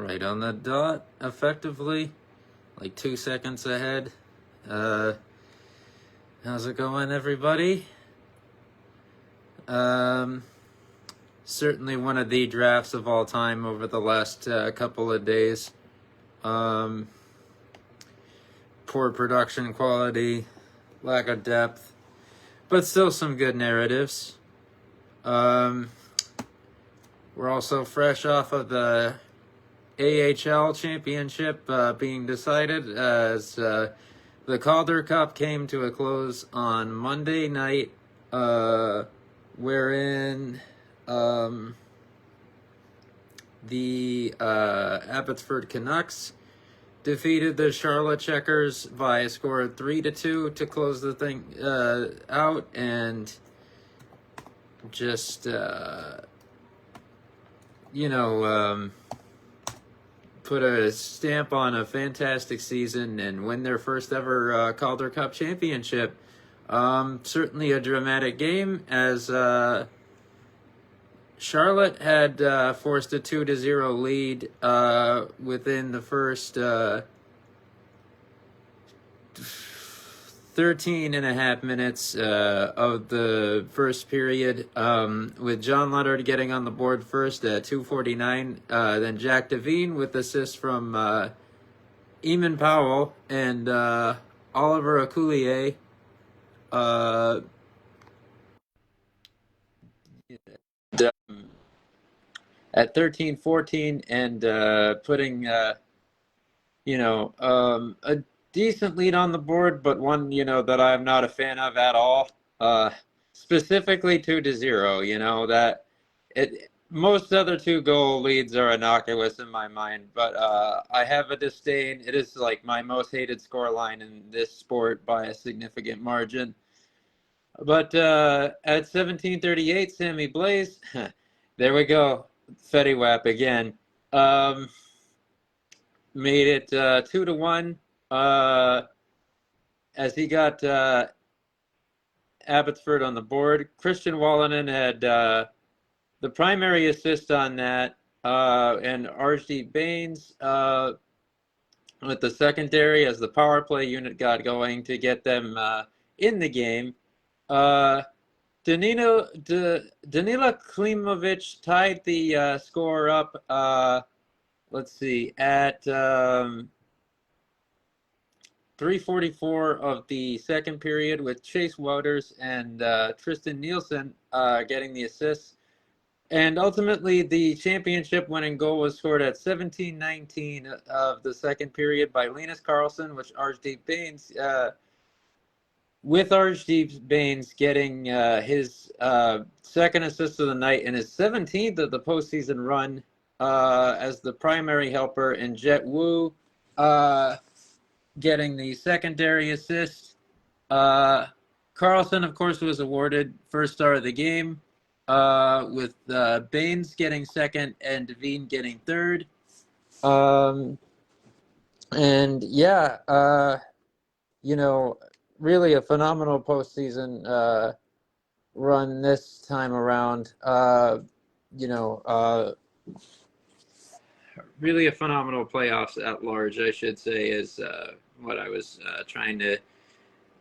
right on the dot, effectively, like 2 seconds ahead. How's it going, everybody? Certainly one of the drafts of all time over the last couple of days. Poor production quality, lack of depth, but still some good narratives. We're also fresh off of the AHL championship being decided as the Calder Cup came to a close on Monday night, wherein the Abbotsford Canucks defeated the Charlotte Checkers by a score of 3-2 to close the thing out, and just put a stamp on a fantastic season and win their first ever Calder Cup championship. Certainly a dramatic game, as Charlotte had forced a 2-0 lead within the first 13 and a half minutes of the first period, with John Leonard getting on the board first at 2:49, then Jack Devine with assists from Eamon Powell and Oliver Akullier. At 13-14 and putting a decent lead on the board, but one that I'm not a fan of at all. Specifically 2-0. That most other 2-goal leads are innocuous in my mind, but I have a disdain. It is like my most hated scoreline in this sport by a significant margin. But at 17:38, Sammy Blaze, there we go, Fetty Wap again. Made it 2-1 as he got Abbotsford on the board. Christian Wallinen had the primary assist on that, and Archie Baines with the secondary as the power play unit got going to get them in the game. Danila Klimovic tied the score up, let's see, at 3:44 of the second period, with Chase Wouters and Tristan Nielsen getting the assists. And ultimately, the championship-winning goal was scored at 17:19 of the second period by Linus Karlsson, which Archdeep Baines, with Archdeep Baines getting his second assist of the night and his 17th of the postseason run as the primary helper, and Jet Wu getting the secondary assist. Karlsson, of course, was awarded first star of the game, with Baines getting second and Devine getting third. And yeah, really a phenomenal postseason run this time around. Really a phenomenal playoffs at large, I should say, is what I was trying to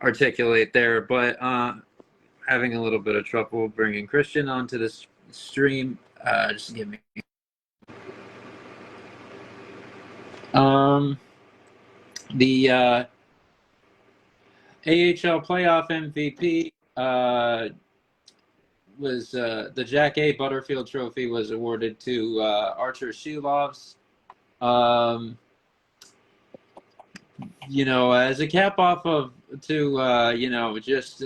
articulate there. But having a little bit of trouble bringing Christian onto this stream. Just give me. The AHL playoff MVP was the Jack A. Butterfield Trophy was awarded to Archer Shilovs. As a cap off of just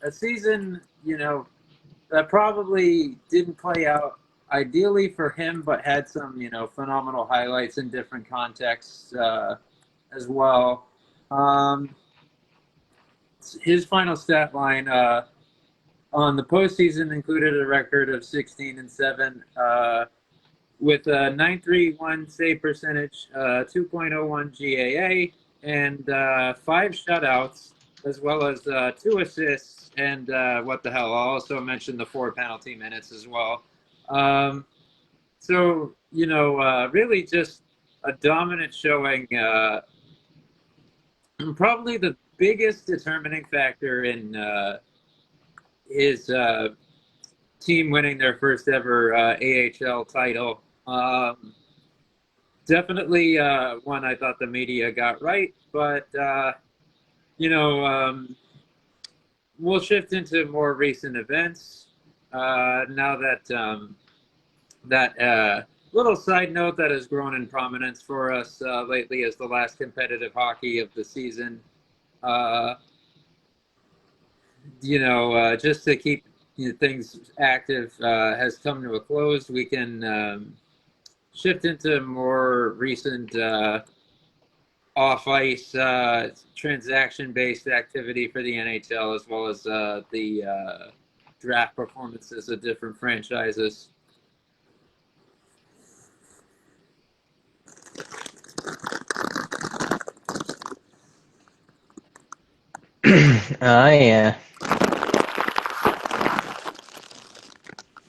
a season, that probably didn't play out ideally for him, but had some, phenomenal highlights in different contexts as well. His final stat line on the postseason included a record of 16-7 with a .931 save percentage, 2.01 GAA, and 5 shutouts, as well as 2 assists, and I'll also mention the 4 penalty minutes as well. So, really just a dominant showing. Probably the biggest determining factor in his team winning their first ever AHL title. Definitely one I thought the media got right, but you know, we'll shift into more recent events now that that little side note that has grown in prominence for us lately is the last competitive hockey of the season. Uh, just to keep things active has come to a close. We can shift into more recent off ice transaction based activity for the NHL, as well as the draft performances of different franchises. Yeah.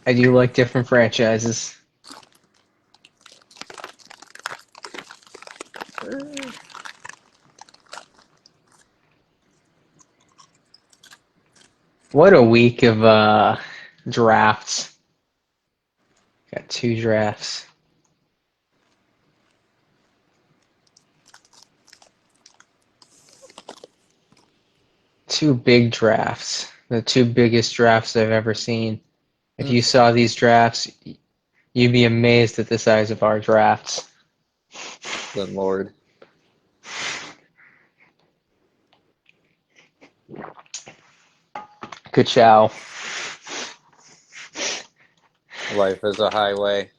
I do like different franchises. What a week of drafts. Got 2 drafts. Two big drafts. The 2 biggest drafts I've ever seen. If you saw these drafts, you'd be amazed at the size of our drafts. Good Lord. Good chow. Life is a highway.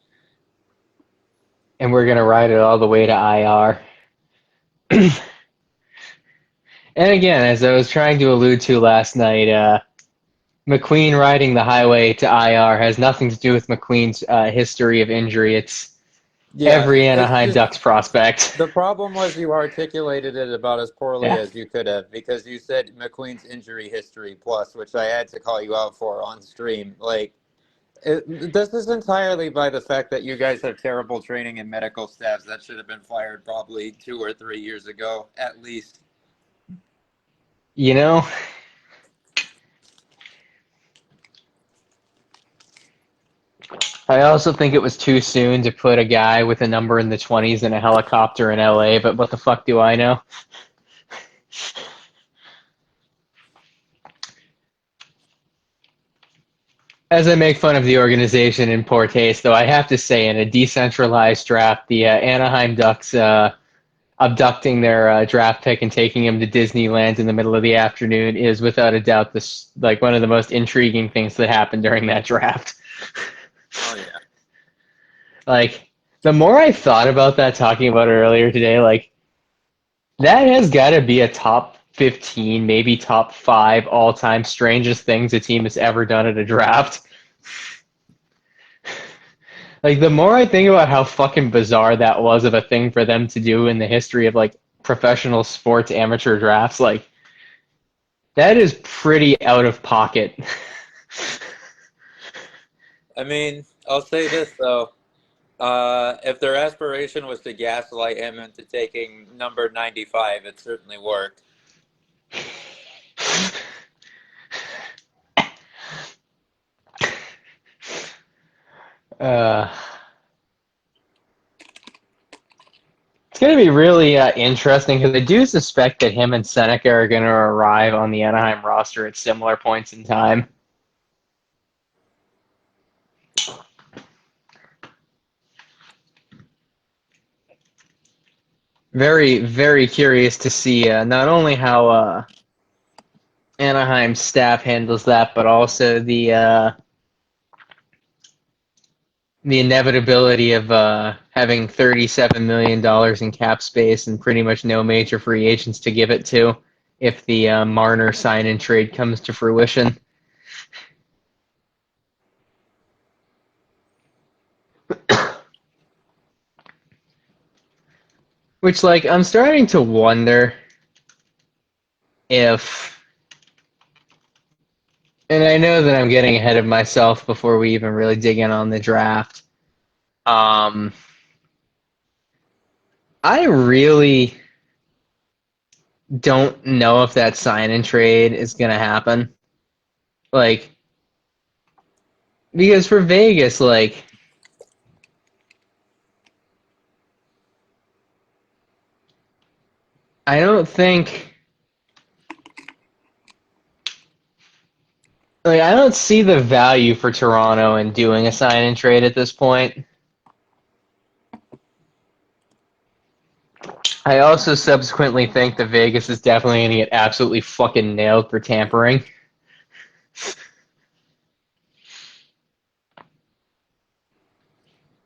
And we're going to ride it all the way to IR. And again, as I was trying to allude to last night, McQueen riding the highway to IR has nothing to do with McQueen's history of injury. It's Yeah, every it's Anaheim just Ducks prospect. the problem was you articulated it about as poorly Yeah. as you could have because you said McQueen's injury history plus, which I had to call you out for on stream. This is entirely by the fact that you guys have terrible training and medical staffs that should have been fired probably 2 or 3 years ago, at least. You know, I also think it was too soon to put a guy with a number in the 20s in a helicopter in LA, but what the fuck do I know? As I make fun of the organization in poor taste, though, I have to say, in a decentralized draft, the Anaheim Ducks abducting their draft pick and taking him to Disneyland in the middle of the afternoon is without a doubt this like one of the most intriguing things that happened during that draft. Oh, yeah. Like, the more I thought about that, talking about it earlier today, like, that has got to be a top 15, maybe top 5 all-time strangest things a team has ever done at a draft. Like, the more I think about how fucking bizarre that was of a thing for them to do in the history of, like, professional sports amateur drafts, like, that is pretty out of pocket. I mean, I'll say this, though. If their aspiration was to gaslight him into taking number 95, it certainly worked. Uh, it's going to be really interesting because I do suspect that him and Seneca are going to arrive on the Anaheim roster at similar points in time. Very, very curious to see not only how Anaheim staff handles that, but also the inevitability of having $37 million in cap space and pretty much no major free agents to give it to if the Marner sign and trade comes to fruition. Which, like, I'm starting to wonder if, and I know that I'm getting ahead of myself before we even really dig in on the draft, Um, I really don't know if that sign and trade is going to happen. Like, because for Vegas, like, I don't think, like, I don't see the value for Toronto in doing a sign and trade at this point. I also subsequently think that Vegas is definitely going to get absolutely fucking nailed for tampering.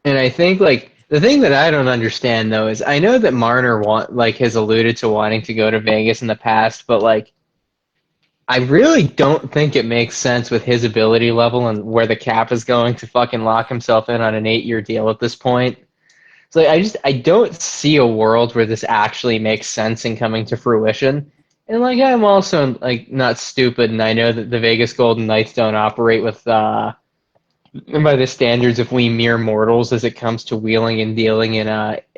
And I think like the thing that I don't understand though is I know that Marner has alluded to wanting to go to Vegas in the past, but like I really don't think it makes sense with his ability level and where the cap is going to fucking lock himself in on an 8-year deal at this point. So like, I don't see a world where this actually makes sense in coming to fruition. And like I'm also like not stupid, and I know that the Vegas Golden Knights don't operate with by the standards of we mere mortals as it comes to wheeling and dealing in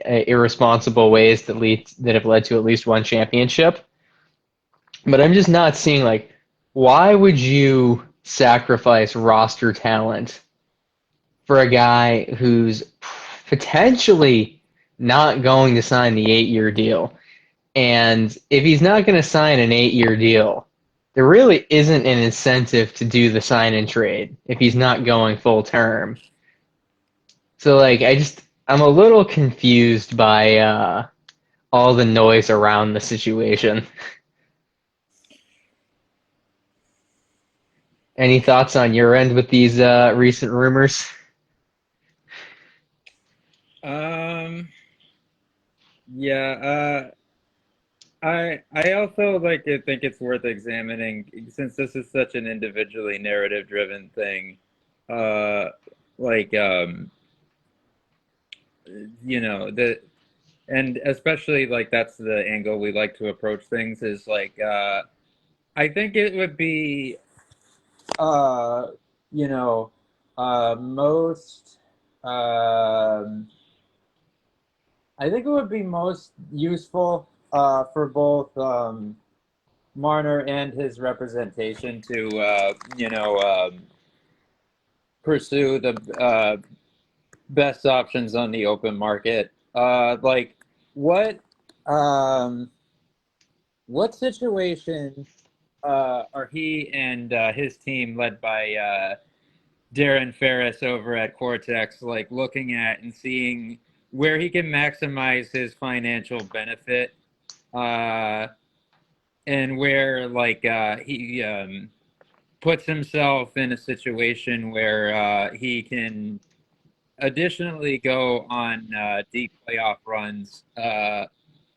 irresponsible ways that have led to at least one championship. But I'm just not seeing like why would you sacrifice roster talent for a guy who's potentially not going to sign the 8-year deal? And if he's not going to sign an 8-year deal, there really isn't an incentive to do the sign and trade if he's not going full term. So like I'm a little confused by all the noise around the situation. Any thoughts on your end with these recent rumors? Um, yeah, I also like to think it's worth examining since this is such an individually narrative driven thing. Uh, like the and especially like that's the angle we like to approach things is like I think it would be uh you know most um I think it would be most useful for both Marner and his representation to pursue the best options on the open market. Like what um, what situation are he and his team led by Darren Ferris over at Cortex like looking at and seeing where he can maximize his financial benefit uh, and where like he puts himself in a situation where he can additionally go on deep playoff runs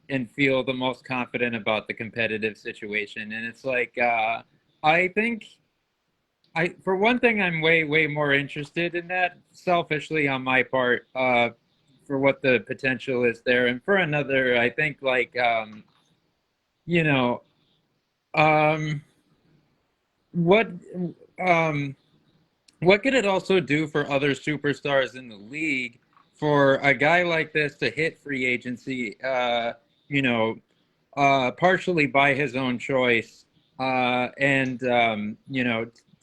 and feel the most confident about the competitive situation. And it's like I think for one thing, I'm way more interested in that selfishly on my part for what the potential is there, and for another, I think like you know um, what um, what could it also do for other superstars in the league for a guy like this to hit free agency? You know, partially by his own choice, and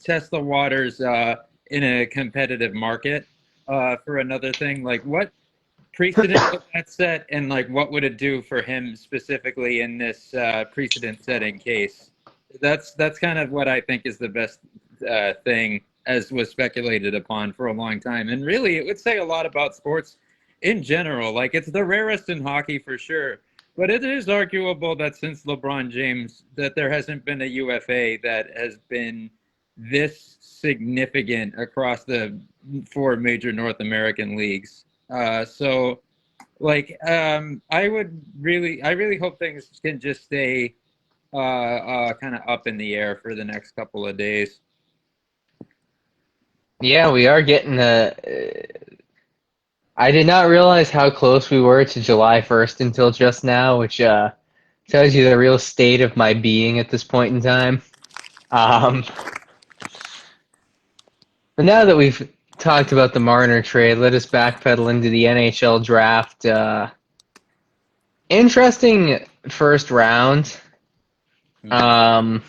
test the waters in a competitive market. For another thing, like what precedent would that set, and like what would it do for him specifically in this precedent-setting case? That's kind of what I think is the best thing, as was speculated upon for a long time, and really, it would say a lot about sports in general. Like it's the rarest in hockey for sure. But it is arguable that since LeBron James, that there hasn't been a UFA that has been this significant across the four major North American leagues. So, like, I really hope things can just stay kind of up in the air for the next couple of days. Yeah, we are getting I did not realize how close we were to July 1st until just now, which tells you the real state of my being at this point in time. Um, but now that we've talked about the Marner trade. Let us backpedal into the NHL draft. Interesting first round. Um,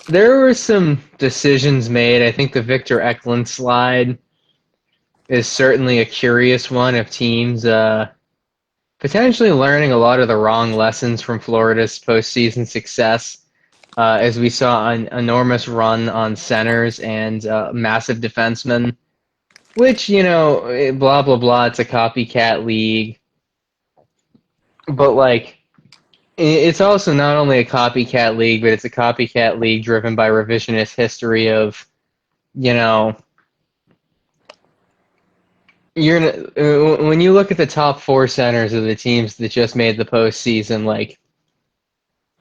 there were some decisions made. I think the Victor Eklund slide is certainly a curious one of teams potentially learning a lot of the wrong lessons from Florida's postseason success. As we saw an enormous run on centers and massive defensemen, which, blah, blah, blah, it's a copycat league. But, like, it's also not only a copycat league, but it's a copycat league driven by revisionist history of, you know, when you look at the top four centers of the teams that just made the postseason, like,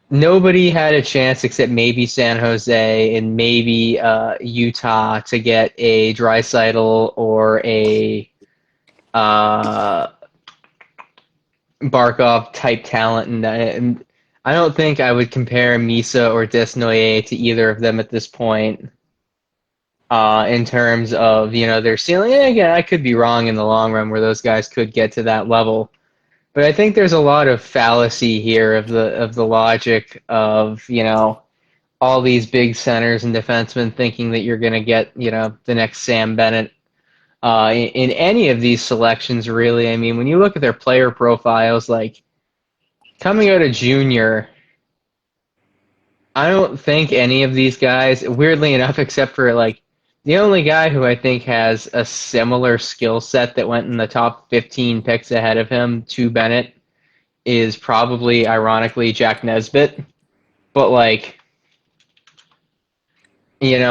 nobody had a chance except maybe San Jose and maybe Utah to get a Draisaitl or a Barkov type talent, and I don't think I would compare Misa or Desnoyers to either of them at this point. In terms of their ceiling, and again, I could be wrong in the long run where those guys could get to that level. But I think there's a lot of fallacy here of the logic of all these big centers and defensemen thinking that you're going to get the next Sam Bennett in any of these selections. Really, I mean, when you look at their player profiles, like coming out of junior, I don't think any of these guys, weirdly enough, except for like the only guy who I think has a similar skill set that went in the top 15 picks ahead of him to Bennett is probably, ironically, Jack Nesbitt. But, like, and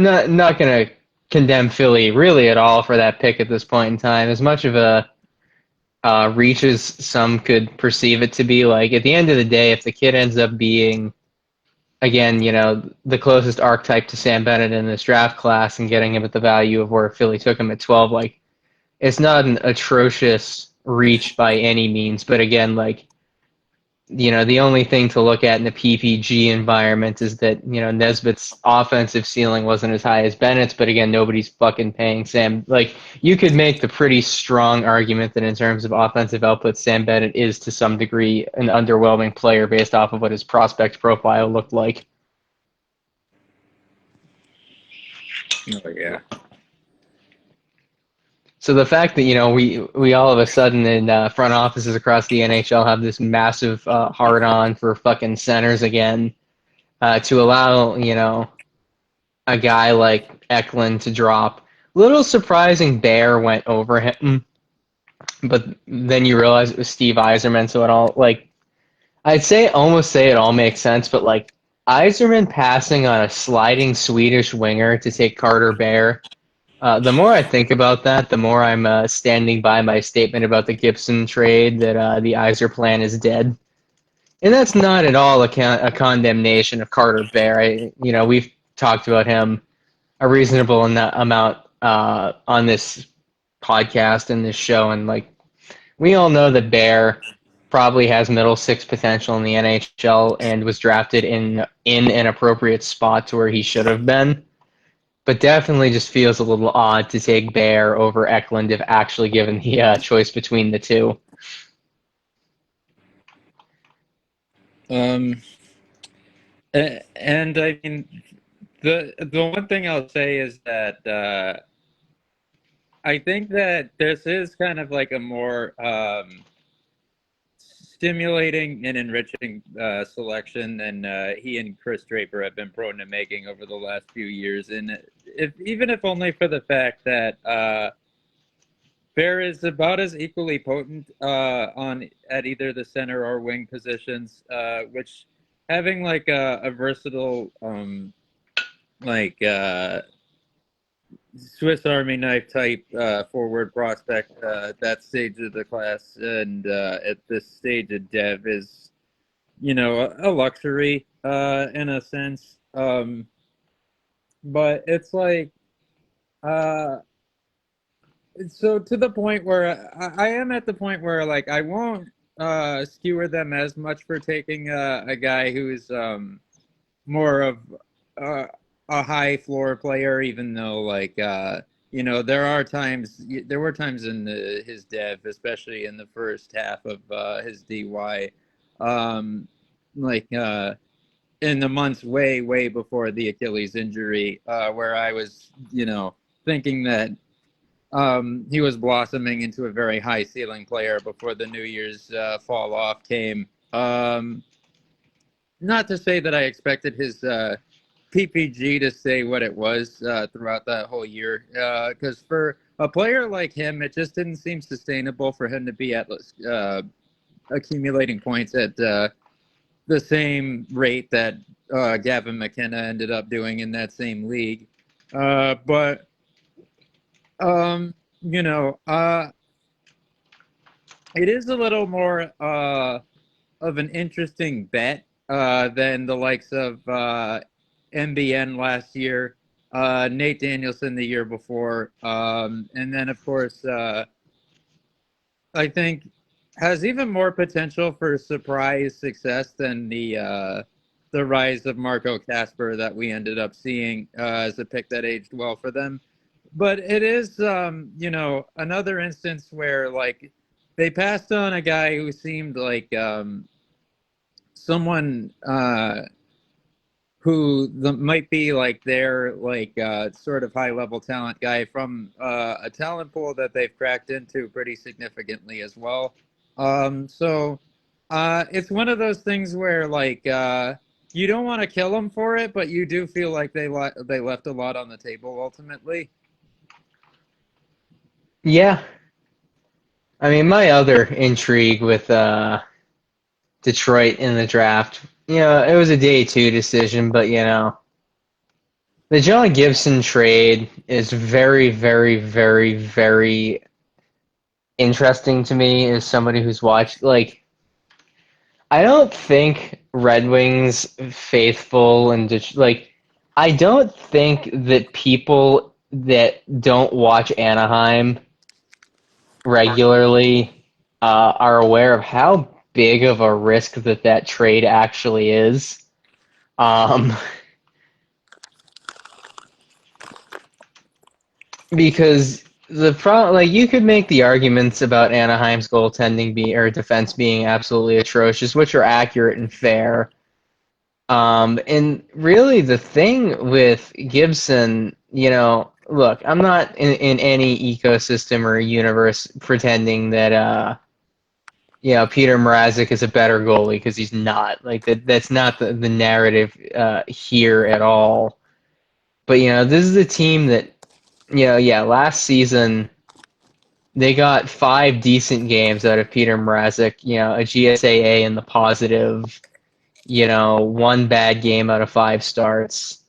not going to condemn Philly really at all for that pick at this point in time. As much of a reach as some could perceive it to be, like, at the end of the day, if the kid ends up being, again, the closest archetype to Sam Bennett in this draft class and getting him at the value of where Philly took him at 12, like, it's not an atrocious reach by any means. But again, like, the only thing to look at in the PPG environment is that, Nesbitt's offensive ceiling wasn't as high as Bennett's, but again, nobody's fucking paying Sam. Like, you could make the pretty strong argument that in terms of offensive output, Sam Bennett is to some degree an underwhelming player based off of what his prospect profile looked like. Oh, yeah. So the fact that we all of a sudden in front offices across the NHL have this massive hard on for fucking centers again, to allow a guy like Eklund to drop. Little surprising, Bear went over him, but then you realize it was Steve Yzerman, so it all almost say it all makes sense, but like Yzerman passing on a sliding Swedish winger to take Carter Bear. The more I think about that, the more I'm standing by my statement about the Gibson trade that the Yzer plan is dead. And that's not at all a condemnation of Carter Bear. We've talked about him a reasonable amount on this podcast and this show, and like we all know that Bear probably has middle six potential in the NHL and was drafted in an appropriate spot to where he should have been. But definitely just feels a little odd to take Bear over Eklund if actually given the choice between the two. And I mean, the one thing I'll say is that I think that this is kind of like a more stimulating and enriching selection than he and Chris Draper have been prone to making over the last few years. And even if only for the fact that Bear is about as equally potent at either the center or wing positions, which having like a versatile Swiss Army knife type forward prospect that stage of the class and at this stage of dev is, a luxury in a sense. But it's like, so to the point where I am at the point where like I won't skewer them as much for taking a guy who's more of a high floor player, even though there were times in his dev, especially in the first half of his DY, um, like in the months way before the Achilles injury, where I was thinking that he was blossoming into a very high ceiling player before the New Year's fall off came. Not to say that I expected his PPG to say what it was throughout that whole year, because for a player like him, it just didn't seem sustainable for him to be at accumulating points at the same rate that Gavin McKenna ended up doing in that same league. But you know, it is a little more of an interesting bet than the likes of MBN last year, Nate Danielson the year before, and then of course I think has even more potential for surprise success than the rise of Marco Casper that we ended up seeing as a pick that aged well for them. But it is, another instance where like they passed on a guy who seemed like someone might be like their sort of high level talent guy from a talent pool that they've cracked into pretty significantly as well. So it's one of those things where you don't want to kill them for it, but you do feel like they left a lot on the table ultimately. Yeah. I mean, my other intrigue with Detroit in the draft, it was a day two decision, but the John Gibson trade is very, very, very, very interesting to me as somebody who's watched. Like, I don't think Red Wings faithful and I don't think that people that don't watch Anaheim regularly are aware of how big of a risk that trade actually is. Um, because the problem, like you could make the arguments about Anaheim's goaltending or defense being absolutely atrocious, which are accurate and fair. And really the thing with Gibson, look, I'm not in any ecosystem or universe pretending that Peter Mrazek is a better goalie because he's not. Like that's not the narrative here at all. But this is a team that last season they got 5 decent games out of Peter Mrazek, a GSAA in the positive, 1 bad game out of 5 starts,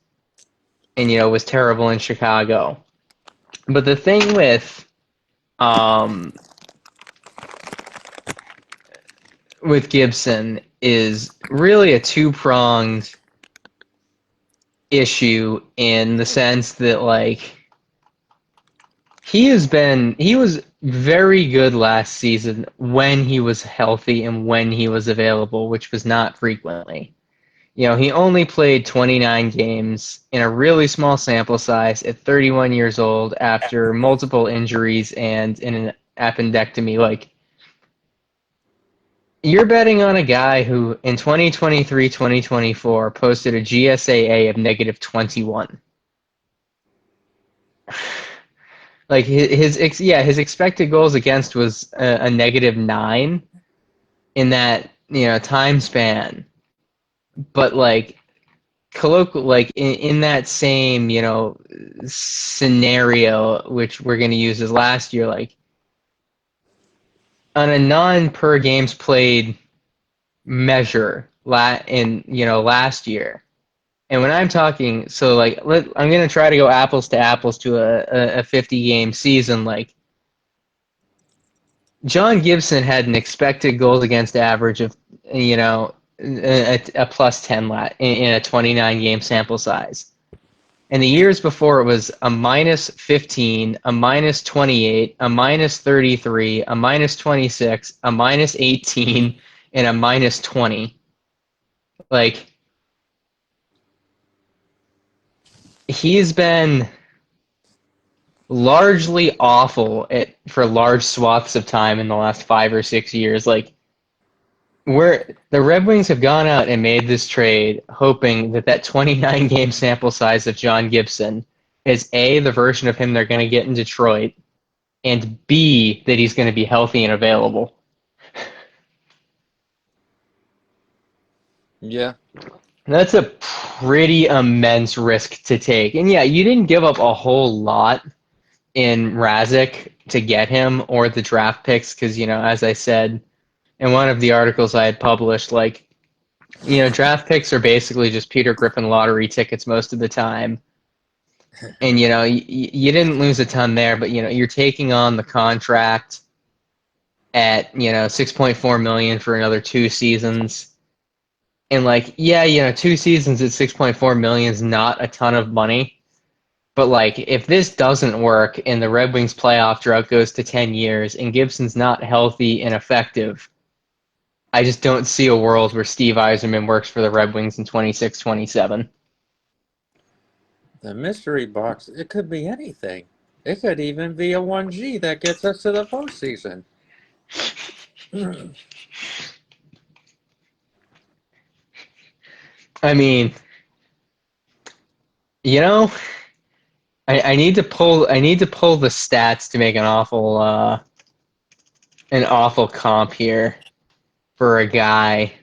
and was terrible in Chicago. But the thing with Gibson is really a two-pronged issue in the sense that he was very good last season when he was healthy and when he was available, which was not frequently. He only played 29 games in a really small sample size at 31 years old after multiple injuries and in an appendectomy. You're betting on a guy who in 2023-2024 posted a GSAA of negative 21. His expected goals against was a negative 9 in that time span, but in that same scenario, which we're going to use as last year, on a non per games played measure last year. And when I'm talking, so I'm going to try to go apples to apples to a 50-game season. John Gibson had an expected goals against average of, a plus 10 in a 29-game sample size. And the years before it was a minus 15, a minus 28, a minus 33, a minus 26, a minus 18, and a minus 20. he's been largely awful for large swaths of time in the last 5 or 6 years. Like, where the Red Wings have gone out and made this trade, hoping that that 29 game sample size of John Gibson is A, the version of him they're going to get in Detroit, and B, that he's going to be healthy and available. Yeah. That's a pretty immense risk to take. And yeah, you didn't give up a whole lot in Razik to get him or the draft picks because, as I said in one of the articles I had published, like, draft picks are basically just Peter Griffin lottery tickets most of the time. And, you didn't lose a ton there, but, you're taking on the contract at, $6.4 million for another 2 seasons. And, like, yeah, 2 seasons at $6.4 million is not a ton of money. But, like, if this doesn't work and the Red Wings playoff drought goes to 10 years and Gibson's not healthy and effective, I just don't see a world where Steve Yzerman works for the Red Wings in 26-27. The mystery box, it could be anything. It could even be a 1G that gets us to the postseason. I mean, I need to pull the stats to make an awful comp here for a guy.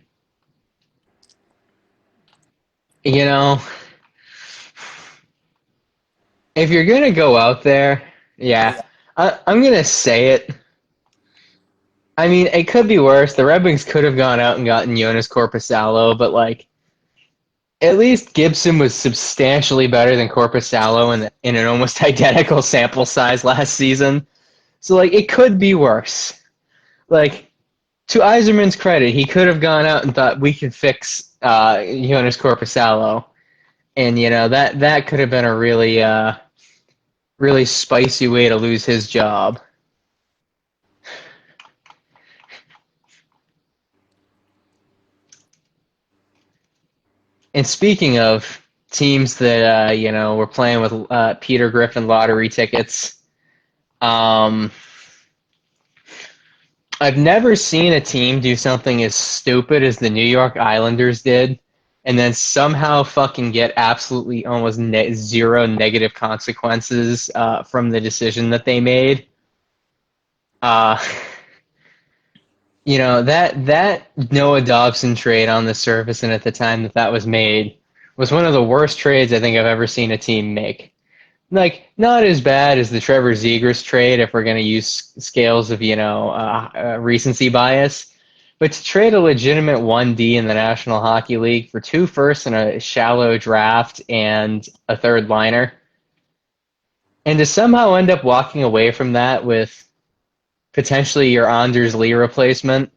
If you're gonna go out there, yeah, I'm gonna say it. I mean, it could be worse. The Red Wings could have gone out and gotten Jonas Korpisalo, but like, at least Gibson was substantially better than Korpisalo in an almost identical sample size last season. So like, it could be worse. Like, to Yzerman's credit, he could have gone out and thought we could fix Jonas Korpisalo, and that could have been a really spicy way to lose his job. And speaking of teams that were playing with Peter Griffin lottery tickets, I've never seen a team do something as stupid as the New York Islanders did, and then somehow fucking get absolutely almost zero negative consequences from the decision that they made. That Noah Dobson trade on the surface and at the time that was made was one of the worst trades I think I've ever seen a team make. Like, not as bad as the Trevor Zegras trade if we're going to use scales of, recency bias, but to trade a legitimate 1D in the National Hockey League for 2 firsts and a shallow draft and a third liner, and to somehow end up walking away from that with potentially your Anders Lee replacement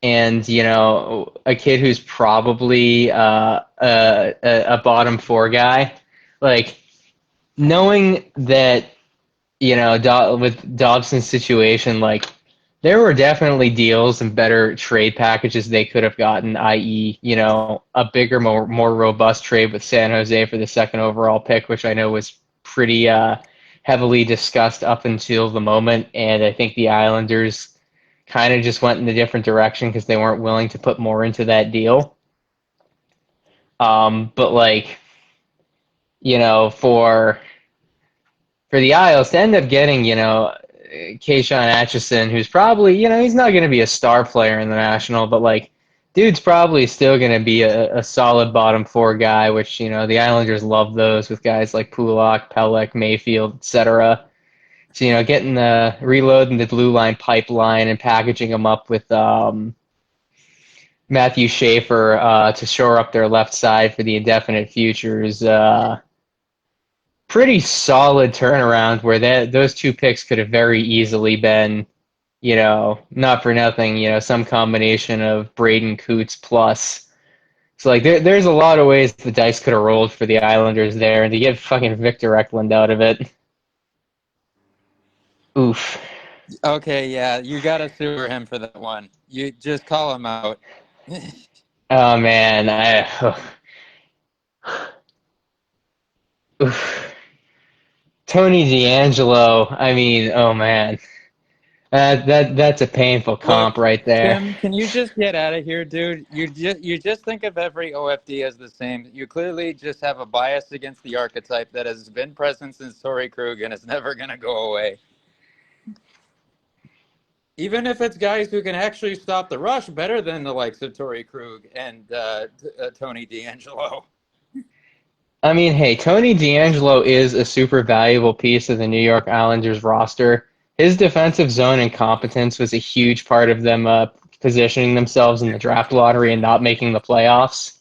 and a kid who's probably a bottom 4 guy, like, knowing that with Dobson's situation, like, there were definitely deals and better trade packages they could have gotten, i.e., a bigger, more robust trade with San Jose for the second overall pick, which I know was pretty heavily discussed up until the moment, and I think the Islanders kind of just went in a different direction because they weren't willing to put more into that deal. But like, for the Isles to end up getting, Keishon Atchison, who's probably, he's not going to be a star player in the National, but like, dude's probably still going to be a solid bottom 4 guy, which, the Islanders love those with guys like Pulak, Pelech, Mayfield, etc. So, getting reloading the blue line pipeline and packaging them up with Matthew Schaefer to shore up their left side for the indefinite future is pretty solid turnaround where those 2 picks could have very easily been, not for nothing, some combination of Braden Coots plus. So, like, there's a lot of ways the dice could have rolled for the Islanders there, and to get fucking Victor Eklund out of it. Oof. Okay, yeah, you gotta sue him for that one. You just call him out. Oh, man. Tony D'Angelo. I mean, oh man, that's a painful Look, comp right there. Tim, can you just get out of here, dude? You just think of every OFD as the same. You clearly just have a bias against the archetype that has been present since Torrey Krug and is never gonna go away. Even if it's guys who can actually stop the rush better than the likes of Torrey Krug and Tony D'Angelo. I mean, hey, Tony D'Angelo is a super valuable piece of the New York Islanders roster. His defensive zone incompetence was a huge part of them positioning themselves in the draft lottery and not making the playoffs.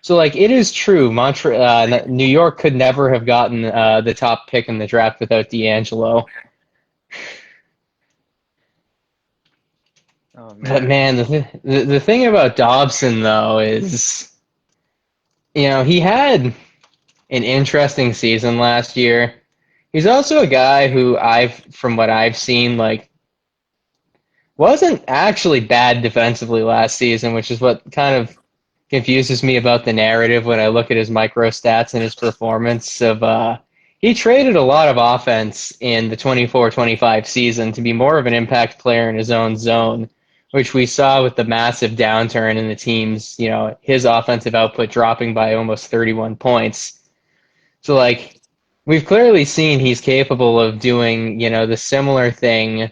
So, like, it is true. New York could never have gotten the top pick in the draft without D'Angelo. Oh But man. man, the thing about Dobson though is, he had an interesting season last year. He's also a guy who from what I've seen, like, wasn't actually bad defensively last season, which is what kind of confuses me about the narrative when I look at his micro stats and his performance he traded a lot of offense in the 24-25 season to be more of an impact player in his own zone, which we saw with the massive downturn in the team's, his offensive output dropping by almost 31 points. So, like, we've clearly seen he's capable of doing, the similar thing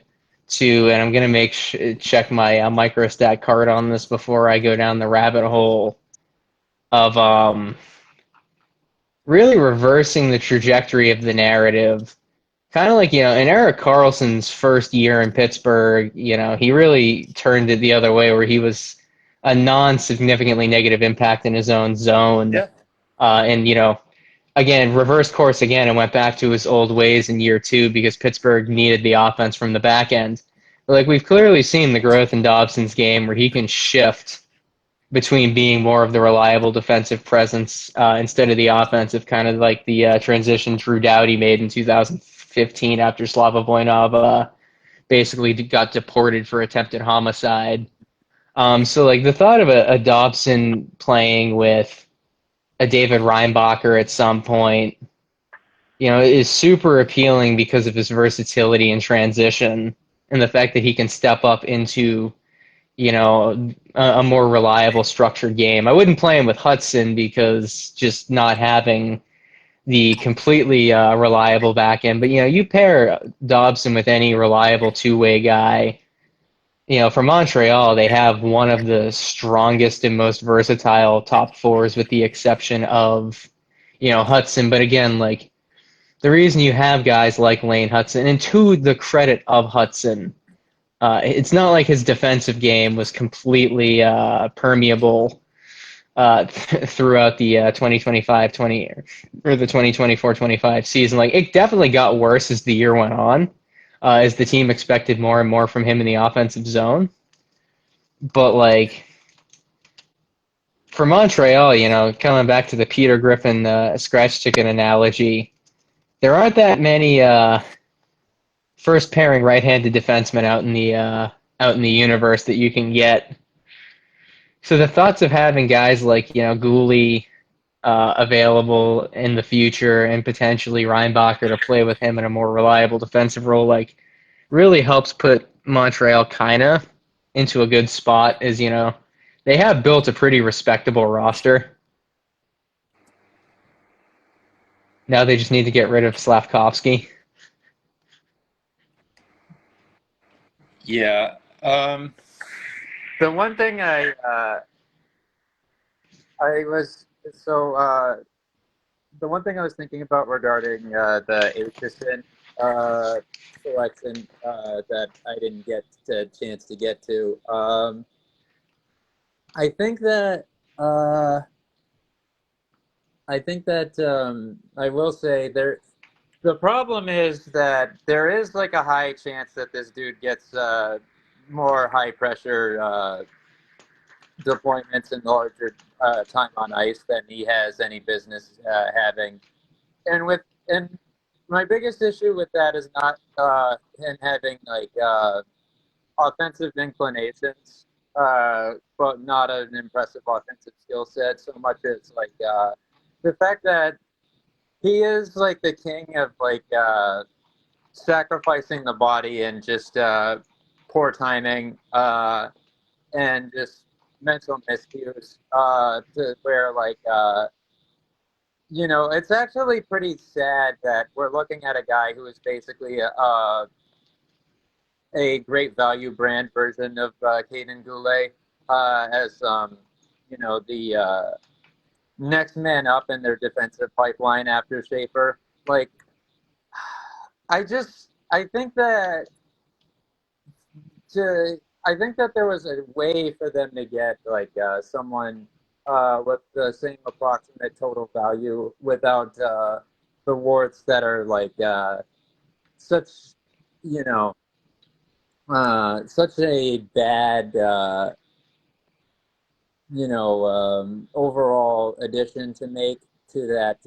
to, and I'm going to check my microstat card on this before I go down the rabbit hole of really reversing the trajectory of the narrative. Kind of like, in Erik Karlsson's first year in Pittsburgh, he really turned it the other way where he was a non-significantly negative impact in his own zone. Yeah. And, again, reversed course again and went back to his old ways in year two because Pittsburgh needed the offense from the back end. But, like, we've clearly seen the growth in Dobson's game where he can shift between being more of the reliable defensive presence instead of the offensive, kind of like the transition Drew Doughty made in 2015 after Slava Voinov basically got deported for attempted homicide. So, like, the thought of a Dobson playing with a David Reinbacher at some point, is super appealing because of his versatility in transition and the fact that he can step up into, a more reliable structured game. I wouldn't play him with Hudson because just not having the completely reliable back end. But, you pair Dobson with any reliable two-way guy. For Montreal, they have one of the strongest and most versatile top fours with the exception of, Hudson. But again, like, the reason you have guys like Lane Hudson, and to the credit of Hudson, it's not like his defensive game was completely permeable throughout the 2025-20 or the 2024-25 season. Like, it definitely got worse as the year went on, as the team expected more and more from him in the offensive zone. But, like, for Montreal, coming back to the Peter Griffin scratch ticket analogy, there aren't that many first pairing right-handed defensemen out in the universe that you can get. So the thoughts of having guys like Gooley available in the future and potentially Reinbacher to play with him in a more reliable defensive role, like, really helps put Montreal kind of into a good spot. As they have built a pretty respectable roster. Now they just need to get rid of Slavkovsky. Yeah. The one thing I was so the one thing I was thinking about regarding the Aitchison selection that I didn't get a chance to get to. I think that uh, I will say there. The problem is that there is like a high chance that this dude gets more high pressure deployments and larger time on ice than he has any business having. And my biggest issue with that is not him having like offensive inclinations, but not an impressive offensive skill set so much as like the fact that he is like the king of like sacrificing the body and just poor timing and just mental miscues to where like it's actually pretty sad that we're looking at a guy who is basically a great value brand version of Caden Goulet as the next man up in their defensive pipeline after Schaefer. Like, I think that to I think that there was a way for them to get like someone with the same approximate total value without the warts that are like such you know such a bad overall addition to make to that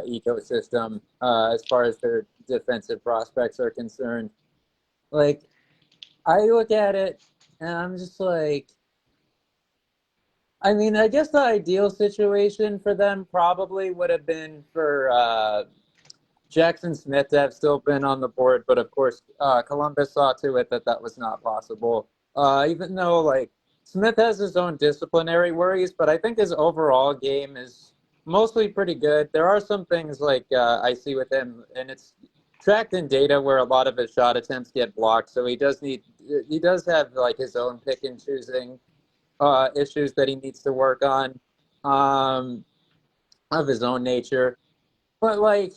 ecosystem as far as their defensive prospects are concerned. Like, I look at it and I'm just like, I mean, I guess the ideal situation for them probably would have been for Jackson Smith to have still been on the board, but of course, Columbus saw to it that that was not possible. Even though, like, Smith has his own disciplinary worries, but I think his overall game is mostly pretty good. There are some things like I see with him, and it's tracked in data where a lot of his shot attempts get blocked. So he does have like his own pick and choosing issues that he needs to work on of his own nature. But like,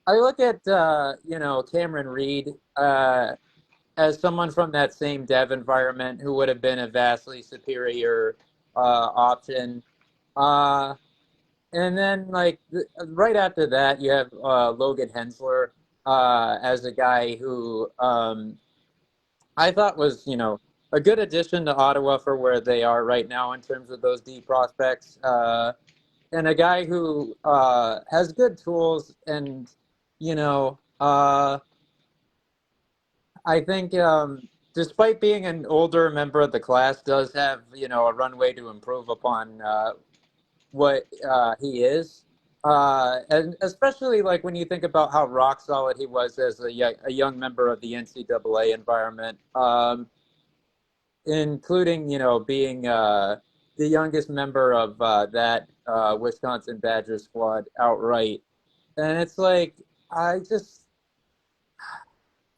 I look at Cameron Reed as someone from that same dev environment who would have been a vastly superior option. Uh, and then like right after that, you have Logan Hensler as a guy who I thought was a good addition to Ottawa for where they are right now in terms of those D prospects. And a guy who has good tools and you know, I think despite being an older member of the class, does have a runway to improve upon what he is, and especially like when you think about how rock solid he was as a young member of the NCAA environment, including being the youngest member of that Wisconsin Badgers squad outright, and it's like I just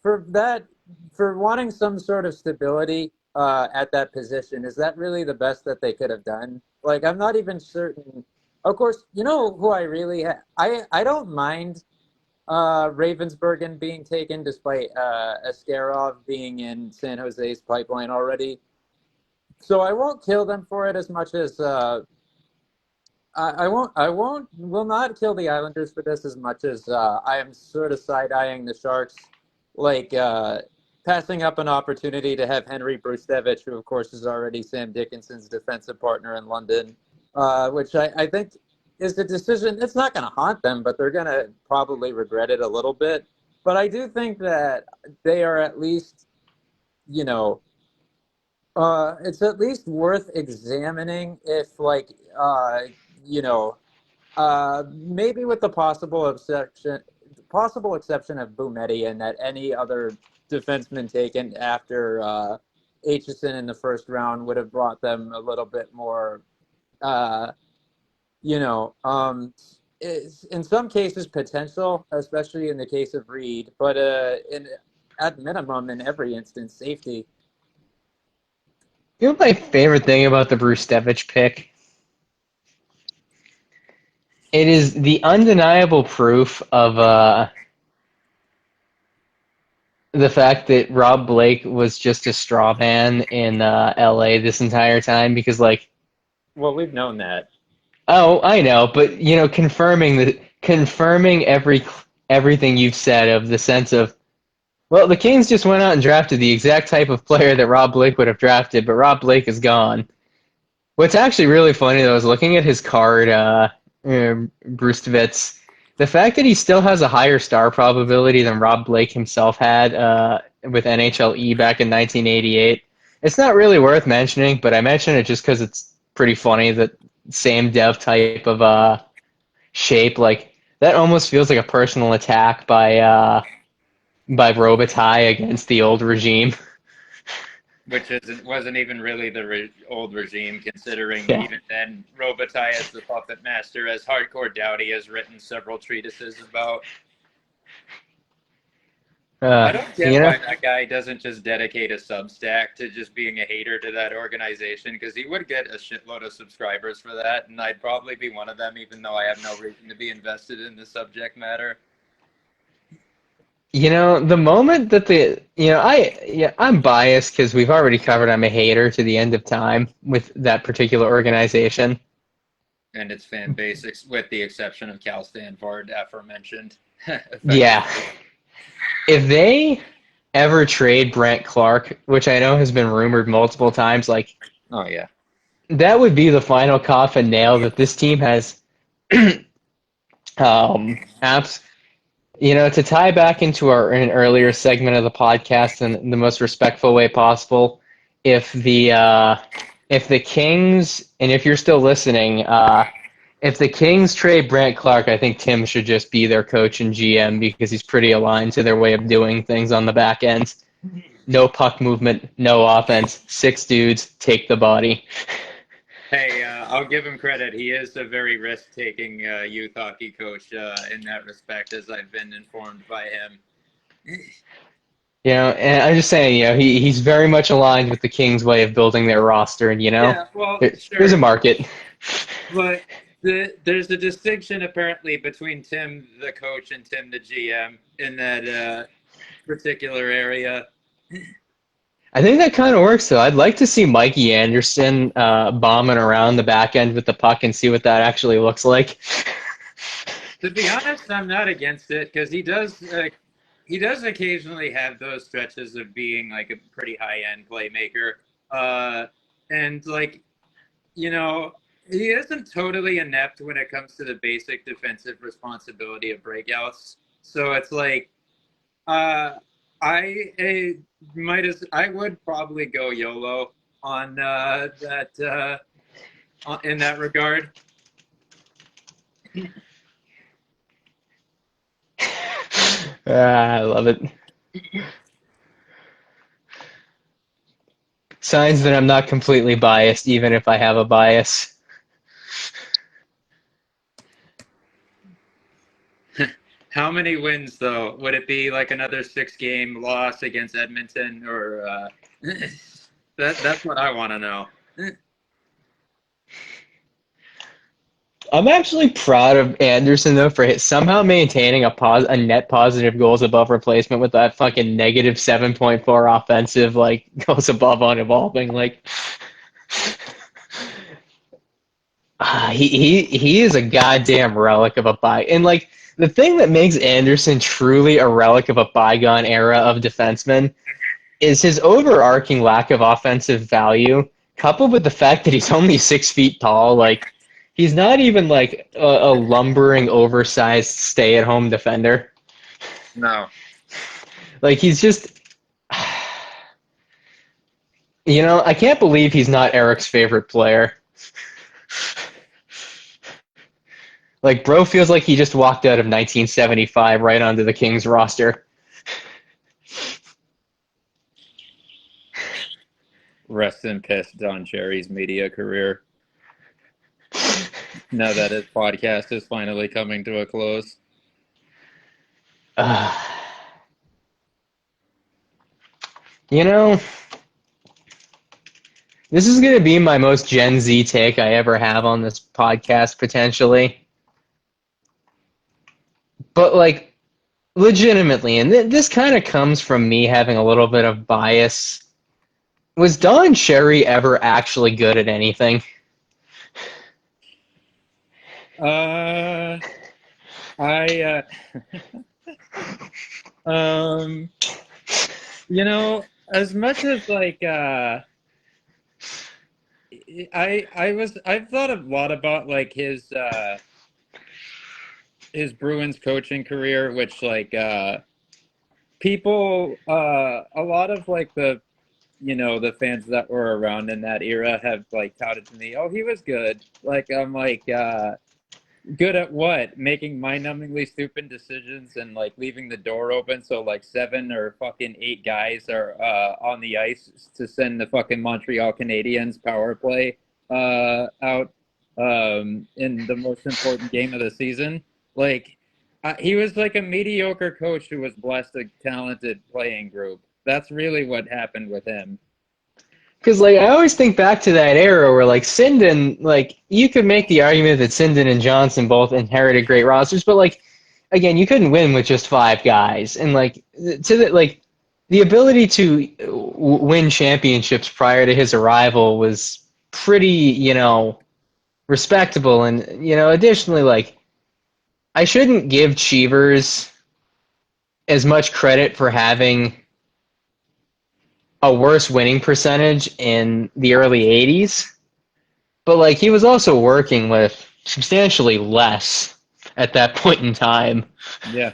for that for wanting some sort of stability at that position, is that really the best that they could have done? Like, I'm not even certain. Of course, you know who I really I don't mind Ravensburgen being taken despite Askarov being in San Jose's pipeline already. So I won't kill them for it as much as will not kill the Islanders for this as much as I am sort of side-eyeing the Sharks, like passing up an opportunity to have Henry Brustevich, who of course is already Sam Dickinson's defensive partner in London, which I think is the decision. It's not going to haunt them, but they're going to probably regret it a little bit. But I do think that they are at least, you know, it's at least worth examining if, like, you know, maybe with the possible exception of Bumetti, and that any other defenseman taken after Aitchison in the first round would have brought them a little bit more, uh, you know, in some cases potential, especially in the case of Reed, but at minimum in every instance safety. You know my favorite thing about the Brustevich pick? It is the undeniable proof of the fact that Rob Blake was just a straw man in LA this entire time because, like, Well, we've known that. oh, I know, but confirming everything you've said of the sense of, well, the Kings just went out and drafted the exact type of player that Rob Blake would have drafted, but Rob Blake is gone. What's actually really funny though is looking at his card, Brustevich, the fact that he still has a higher star probability than Rob Blake himself had with NHLE back in 1988. It's not really worth mentioning, but I mention it just because it's pretty funny that same dev type of shape. Like that almost feels like a personal attack by Robitaille against the old regime. Which wasn't even really the old regime, considering Yeah. even then Robitaille as the puppet master, as Hardcore Dowdy has written several treatises about. I don't You get know, why that guy doesn't just dedicate a Substack to just being a hater to that organization, because he would get a shitload of subscribers for that, and I'd probably be one of them, even though I have no reason to be invested in the subject matter. the moment that I'm biased because we've already covered I'm a hater to the end of time with that particular organization. And its fan base, with the exception of Cal Stanford, aforementioned, Yeah. effectively. If they ever trade Brent Clark, which I know has been rumored multiple times, like Oh, yeah. that would be the final coffin nail that this team has apps. To tie back into an earlier segment of the podcast in the most respectful way possible, if the Kings, and if you're still listening, if the Kings trade Brant Clark, I think Tim should just be their coach and GM because he's pretty aligned to their way of doing things on the back end. No puck movement, no offense. 6 dudes, take the body. Hey, I'll give him credit. He is a very risk-taking youth hockey coach in that respect, as I've been informed by him. And I'm just saying, he's very much aligned with the Kings' way of building their roster, and Yeah, well, there's a sure. market. But there's a distinction apparently between Tim the coach and Tim the GM in that particular area. I think that kind of works, though. I'd like to see Mikey Anderson bombing around the back end with the puck and see what that actually looks like. To be honest, I'm not against it because he does occasionally have those stretches of being like a pretty high end playmaker, and like you know he isn't totally inept when it comes to the basic defensive responsibility of breakouts. So it's like I would probably go YOLO on that in that regard. I love it. Signs that I'm not completely biased, even if I have a bias. How many wins though? Would it be like another 6-game loss against Edmonton, or that's what I want to know. I'm actually proud of Anderson though for somehow maintaining a net positive goals above replacement with that fucking negative 7.4 offensive goals above on evolving he is a goddamn relic of a and the thing that makes Anderson truly a relic of a bygone era of defensemen is his overarching lack of offensive value, coupled with the fact that he's only 6 feet tall. He's not even a lumbering, oversized, stay-at-home defender. No. He's just, I can't believe he's not Eric's favorite player. Bro feels like he just walked out of 1975 right onto the Kings roster. Rest in peace, Don Cherry's media career. Now that his podcast is finally coming to a close. This is going to be my most Gen Z take I ever have on this podcast, potentially. But, legitimately, and this kind of comes from me having a little bit of bias. Was Don Cherry ever actually good at anything? As much as I've thought a lot about his Bruins coaching career, which people a lot of the fans that were around in that era have touted to me, oh, he was good. I'm Good at what? Making mind-numbingly stupid decisions and like leaving the door open so like seven or fucking eight guys are on the ice to send the fucking Montreal Canadiens power play out in the most important game of the season. Like he was like a mediocre coach who was blessed a talented playing group. That's really what happened with him. Because like I always think back to that era where like Sinden, like you could make the argument that Sinden and Johnson both inherited great rosters, but like again, you couldn't win with just five guys, and like to the like the ability to win championships prior to his arrival was pretty, respectable, and additionally, like I shouldn't give Cheevers as much credit for having a worse winning percentage in the early 80s, but like he was also working with substantially less at that point in time. Yeah.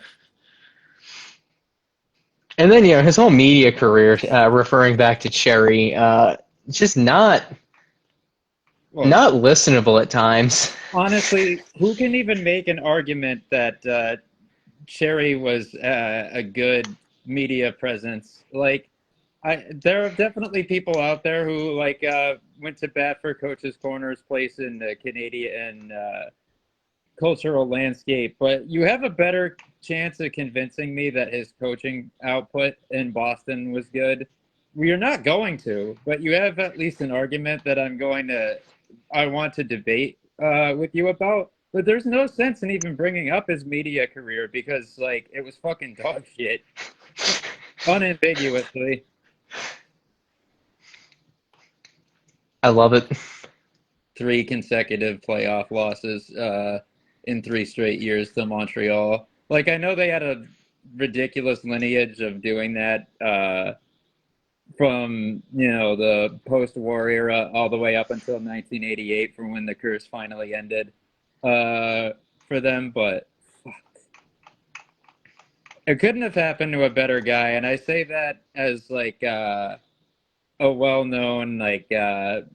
And then his whole media career, referring back to Cherry, just Well, not listenable at times. honestly, who can even make an argument that Cherry was a good media presence? Like, there are definitely people out there who like went to bat for Coach's Corner's place in the Canadian cultural landscape, but you have a better chance of convincing me that his coaching output in Boston was good. You're not going to, but you have at least an argument that I want to debate with you about. But there's no sense in even bringing up his media career because, like, it was fucking dog shit, unambiguously. I love it. 3 consecutive playoff losses in 3 straight years to Montreal. Like, I know they had a ridiculous lineage of doing that from, the post-war era all the way up until 1988 from when the curse finally ended for them. But fuck, it couldn't have happened to a better guy. And I say that as, like, a well-known, like, Habs,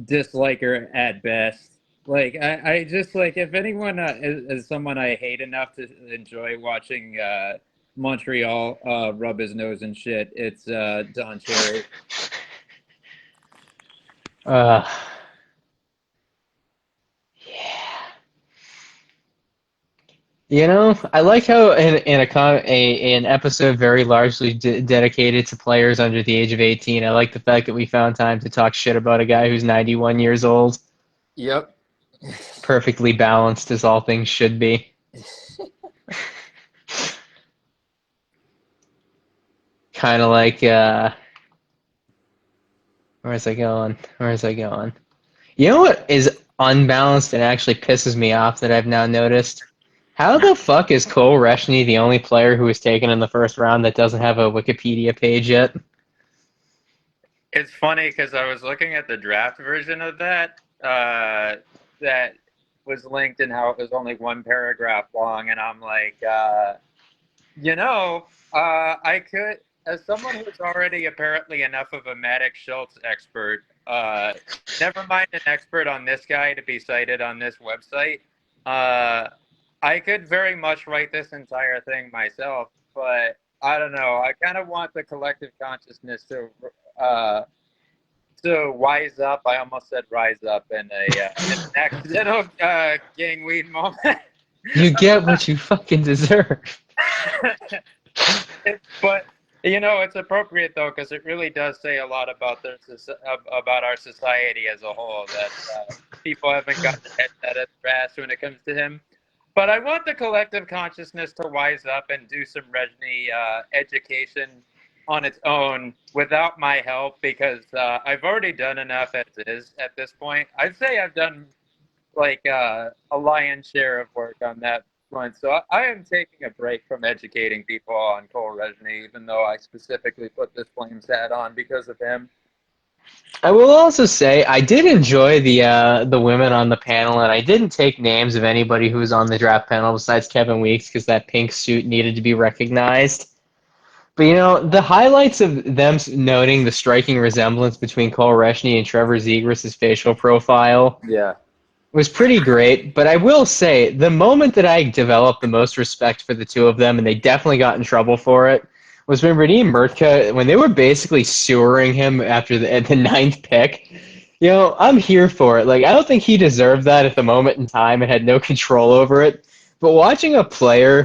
disliker at best. Like, I just like if anyone is someone I hate enough to enjoy watching Montreal rub his nose and shit, it's Don Cherry. Uh, yeah. I like how an episode very largely dedicated to players under the age of 18, I like the fact that we found time to talk shit about a guy who's 91 years old. Yep. Perfectly balanced as all things should be. Kind of like, where's I going? Where's I going? You know what is unbalanced and actually pisses me off that I've now noticed? How the fuck is Cole Reshny the only player who was taken in the first round that doesn't have a Wikipedia page yet? It's funny because I was looking at the draft version of that that was linked and how it was only one paragraph long, and I'm like, I could, as someone who's already apparently enough of a Maddox Schultz expert, never mind an expert on this guy to be cited on this website, I could very much write this entire thing myself, but I don't know. I kind of want the collective consciousness to wise up. I almost said rise up in an accidental getting weed moment. You get what you fucking deserve. But it's appropriate though because it really does say a lot about about our society as a whole that people haven't got their heads out of their ass when it comes to him. But I want the collective consciousness to wise up and do some Rejny education on its own without my help because I've already done enough as is at this point. I'd say I've done like a lion's share of work on that front. So I am taking a break from educating people on Cole Rejny, even though I specifically put this Flames hat on because of him. I will also say I did enjoy the women on the panel, and I didn't take names of anybody who was on the draft panel besides Kevin Weeks because that pink suit needed to be recognized. But the highlights of them noting the striking resemblance between Cole Reshny and Trevor Zegras' facial profile Yeah. was pretty great. But I will say, the moment that I developed the most respect for the two of them, and they definitely got in trouble for it, was when Radim Murtka, when they were basically sewering him after the ninth pick. I'm here for it. Like, I don't think he deserved that at the moment in time and had no control over it. But watching a player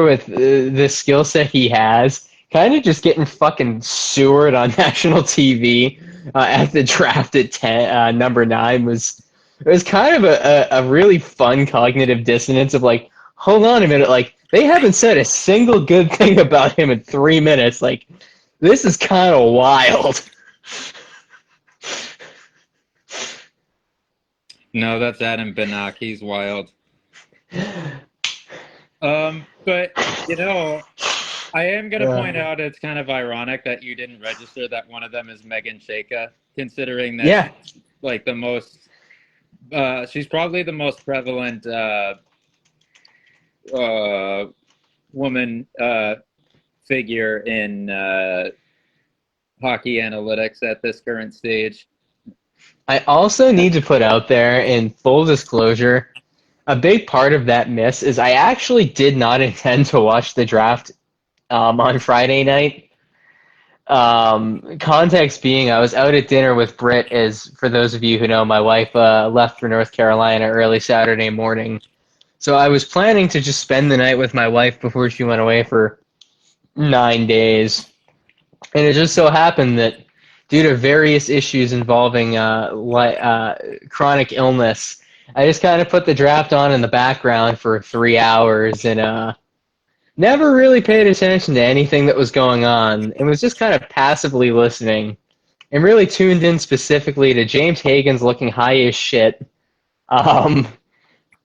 with the skill set he has, kind of just getting fucking sewered on national TV at the draft at number 9 was kind of a really fun cognitive dissonance of like, hold on a minute, like they haven't said a single good thing about him in 3 minutes. Like, this is kind of wild. No, that's Adam Benak. He's wild. But I am going to point out it's kind of ironic that you didn't register that one of them is Megan Chayka, considering that Yeah. she's like the most, she's probably the most prevalent woman figure in hockey analytics at this current stage. I also need to put out there, in full disclosure, a big part of that miss is I actually did not intend to watch the draft on Friday night. Context being, I was out at dinner with Britt, as for those of you who know, my wife left for North Carolina early Saturday morning. So I was planning to just spend the night with my wife before she went away for 9 days. And it just so happened that due to various issues involving chronic illness, I just kind of put the draft on in the background for 3 hours and never really paid attention to anything that was going on, and was just kind of passively listening and really tuned in specifically to James Hagan's looking high as shit.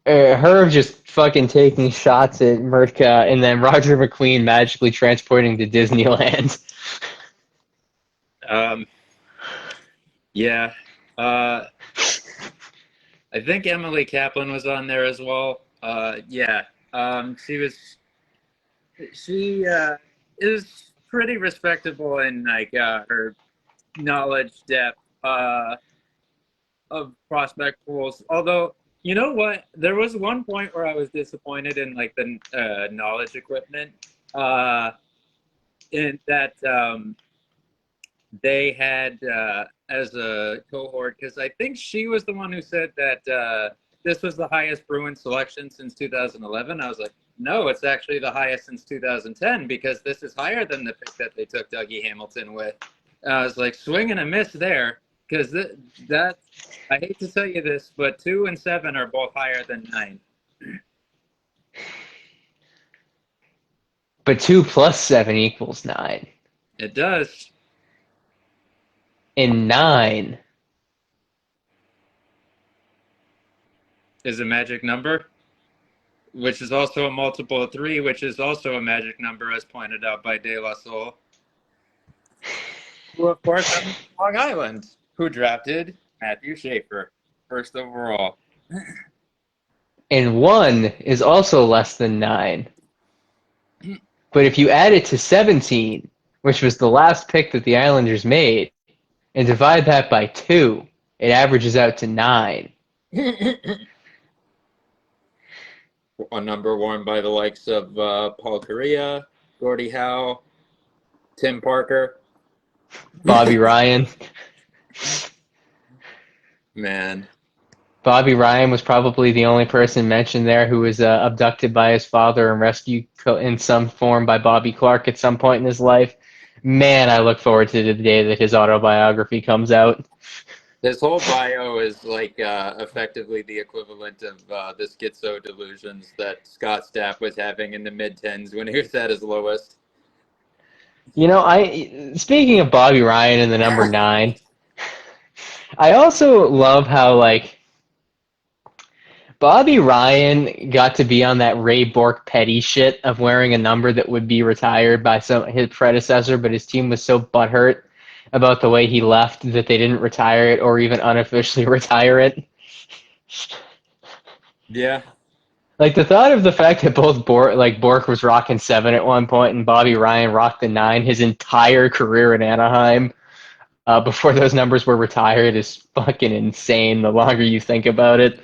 Herb just fucking taking shots at Murtka, and then Roger McQueen magically transporting to Disneyland. Yeah. I think Emily Kaplan was on there as well. Yeah. She is pretty respectable in like her knowledge depth of prospect pools. Although, you know what? There was one point where I was disappointed in like the knowledge equipment in that they had as a cohort, because I think she was the one who said that this was the highest Bruins selection since 2011. I was like, no, it's actually the highest since 2010, because this is higher than the pick that they took Dougie Hamilton with. I was like, swing and a miss there, because that I hate to tell you this, but 2 and 7 are both higher than 9. But 2 plus 7 equals 9. It does. And 9 is a magic number, which is also a multiple of 3, which is also a magic number, as pointed out by De La Soul, who, of course, on Long Island, who drafted Matthew Schaefer, first overall. and 1 is also less than 9. But if you add it to 17, which was the last pick that the Islanders made, and divide that by 2, it averages out to 9. A number worn by the likes of Paul Correa, Gordie Howe, Tim Parker, Bobby Ryan. Man. Bobby Ryan was probably the only person mentioned there who was abducted by his father and rescued in some form by Bobby Clark at some point in his life. Man, I look forward to the day that his autobiography comes out. His whole bio is like effectively the equivalent of the schizo delusions that Scott Stapp was having in the mid-10s when he was at his lowest. Speaking of Bobby Ryan and the number 9, I also love how, like, Bobby Ryan got to be on that Ray Bork petty shit of wearing a number that would be retired by his predecessor, but his team was so butthurt about the way he left that they didn't retire it or even unofficially retire it. Yeah. Like the thought of the fact that both Bork was rocking 7 at one point and Bobby Ryan rocked the 9 his entire career in Anaheim before those numbers were retired is fucking insane. The longer you think about it,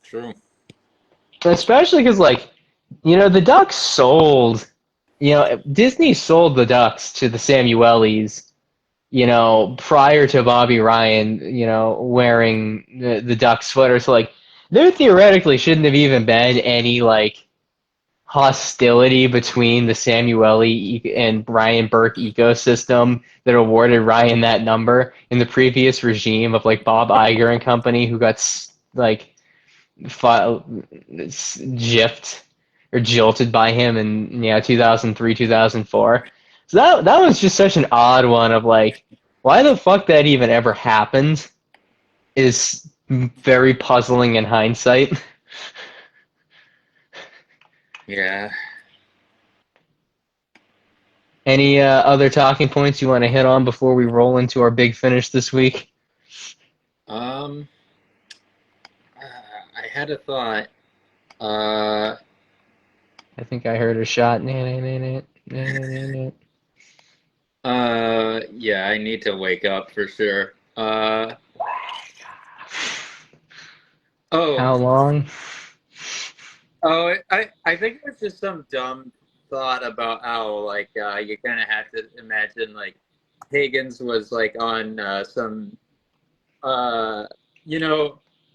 True. especially because the Ducks sold, Disney sold the Ducks to the Samuelis, prior to Bobby Ryan, wearing the Ducks sweater. So there theoretically shouldn't have even been any hostility between the Samueli and Ryan Burke ecosystem that awarded Ryan that number in the previous regime of Bob Iger and company, who got gypped or jilted by him in 2003 2004. So that was just such an odd one of why the fuck that even ever happened is very puzzling in hindsight. Yeah. Any other talking points you want to hit on before we roll into our big finish this week? I had a thought. I think I heard a shot. Yeah, I need to wake up for sure. How long? I think it was just some dumb thought about how you kind of have to imagine Higgins was on some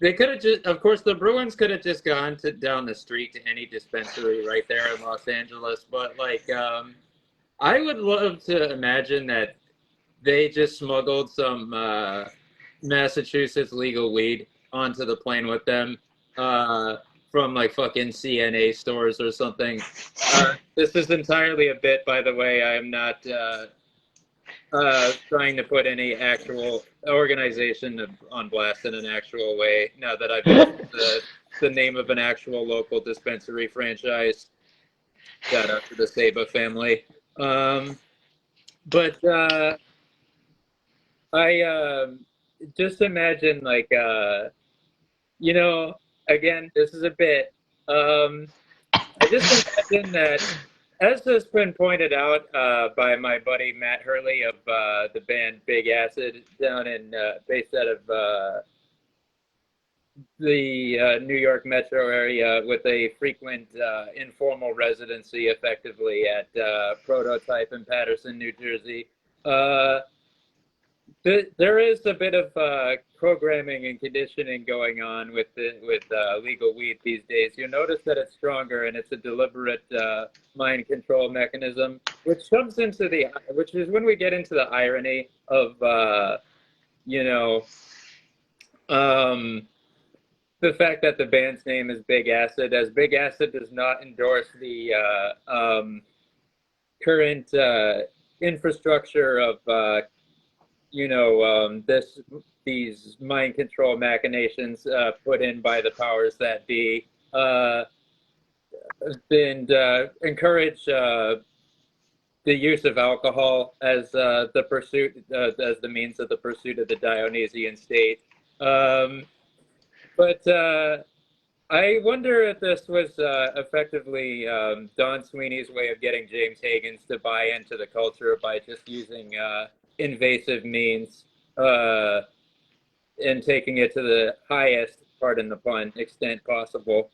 they could have just, of course, the Bruins could have just gone down the street to any dispensary right there in Los Angeles, but I would love to imagine that they just smuggled some Massachusetts legal weed onto the plane with them from fucking CNA stores or something. This is entirely a bit, by the way. I am not trying to put any actual organization on blast in an actual way. Now that I've mentioned the name of an actual local dispensary franchise, shout out to the Saba family. But I just imagine again, this is a bit. I just imagine that, as has been pointed out by my buddy Matt Hurley of the band Big Acid, down in based out of the New York metro area, with a frequent informal residency, effectively at Prototype in Paterson, New Jersey. There is a bit of programming and conditioning going on with legal weed these days. You'll notice that it's stronger, and it's a deliberate mind control mechanism, which is when we get into the irony of the fact that the band's name is Big Acid, as Big Acid does not endorse the current infrastructure of these mind control machinations put in by the powers that be, and encourage the use of alcohol as the pursuit, as the means of the pursuit of the Dionysian state. But I wonder if this was effectively Don Sweeney's way of getting James Higgins to buy into the culture by just using invasive means and taking it to the highest, pardon the pun, extent possible.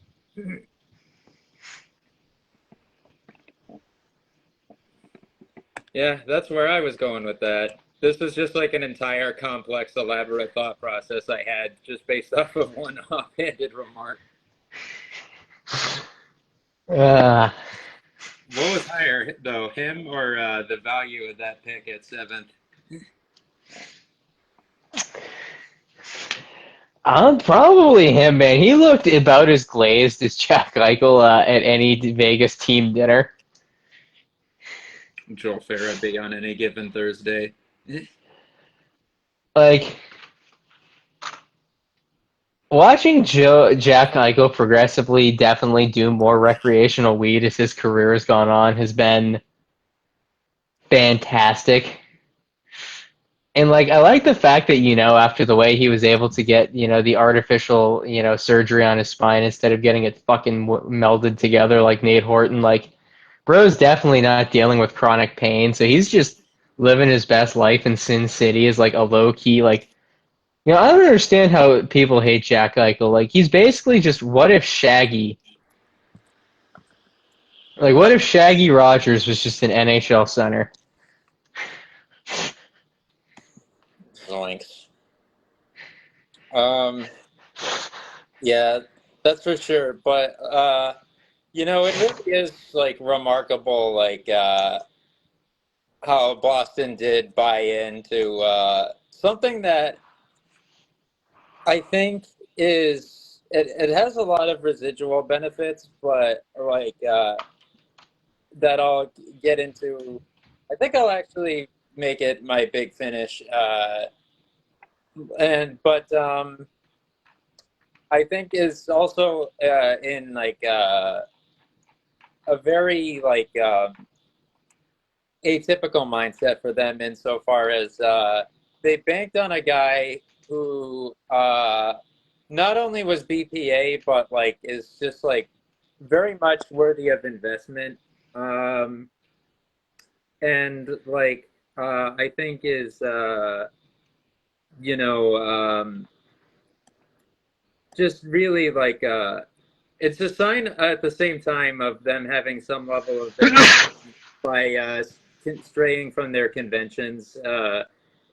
Yeah, that's where I was going with that. This was just an entire complex, elaborate thought process I had just based off of one offhanded remark. What was higher, though, him or the value of that pick at 7th? Probably him, man. He looked about as glazed as Jack Eichel at any Vegas team dinner. Joel Farabee on any given Thursday. Watching Jack Eichel progressively definitely do more recreational weed as his career has gone on has been fantastic. And like, I like the fact that, after the way he was able to get, the artificial, surgery on his spine instead of getting it fucking melded together like Nate Horton. Like, bro's definitely not dealing with chronic pain, so he's just living his best life in Sin City as like a low key, like, I don't understand how people hate Jack Eichel. Like, he's basically just what if Shaggy, like, what if Shaggy Rogers was just an NHL center? Zoinks. Yeah, that's for sure. But it really is like remarkable, like how Boston did buy into something that I think it has a lot of residual benefits, but like that I'll get into. I think I'll actually make it my big finish, but I think is also in like a very like atypical mindset for them insofar as they banked on a guy who not only was BPA but like is just like very much worthy of investment, and like I think is you know just really like it's a sign at the same time of them having some level of by straying from their conventions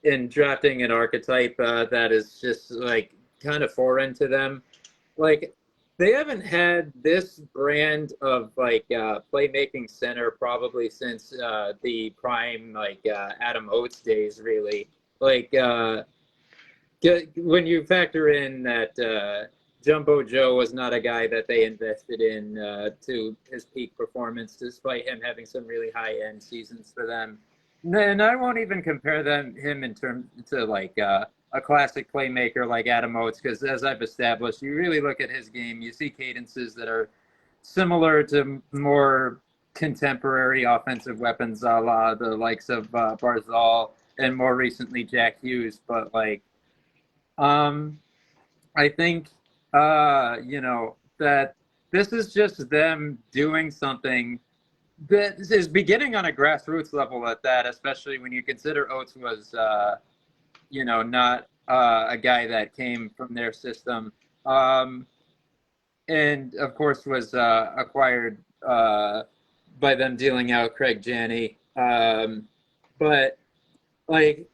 in drafting an archetype that is just like kind of foreign to them. Like they haven't had this brand of like playmaking center probably since the prime like Adam Oates days, really. Like when you factor in that Jumbo Joe was not a guy that they invested in to his peak performance, despite him having some really high-end seasons for them. And I won't even compare him in terms to like a classic playmaker like Adam Oates, because as I've established, you really look at his game, you see cadences that are similar to more contemporary offensive weapons, a la the likes of Barzal and more recently Jack Hughes. But like, I think that this is just them doing something that is beginning on a grassroots level at that, especially when you consider Oates was, not a guy that came from their system. And of course was acquired by them dealing out Craig Janney. But like,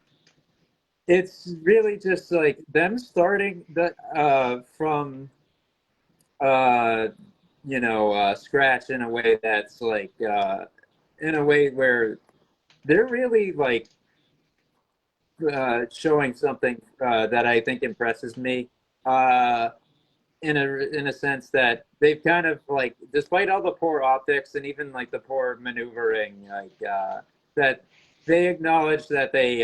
it's really just like them starting from scratch in a way that's like in a way where they're really like showing something that I think impresses me in a sense that they've kind of like, despite all the poor optics and even like the poor maneuvering, like that they acknowledge that they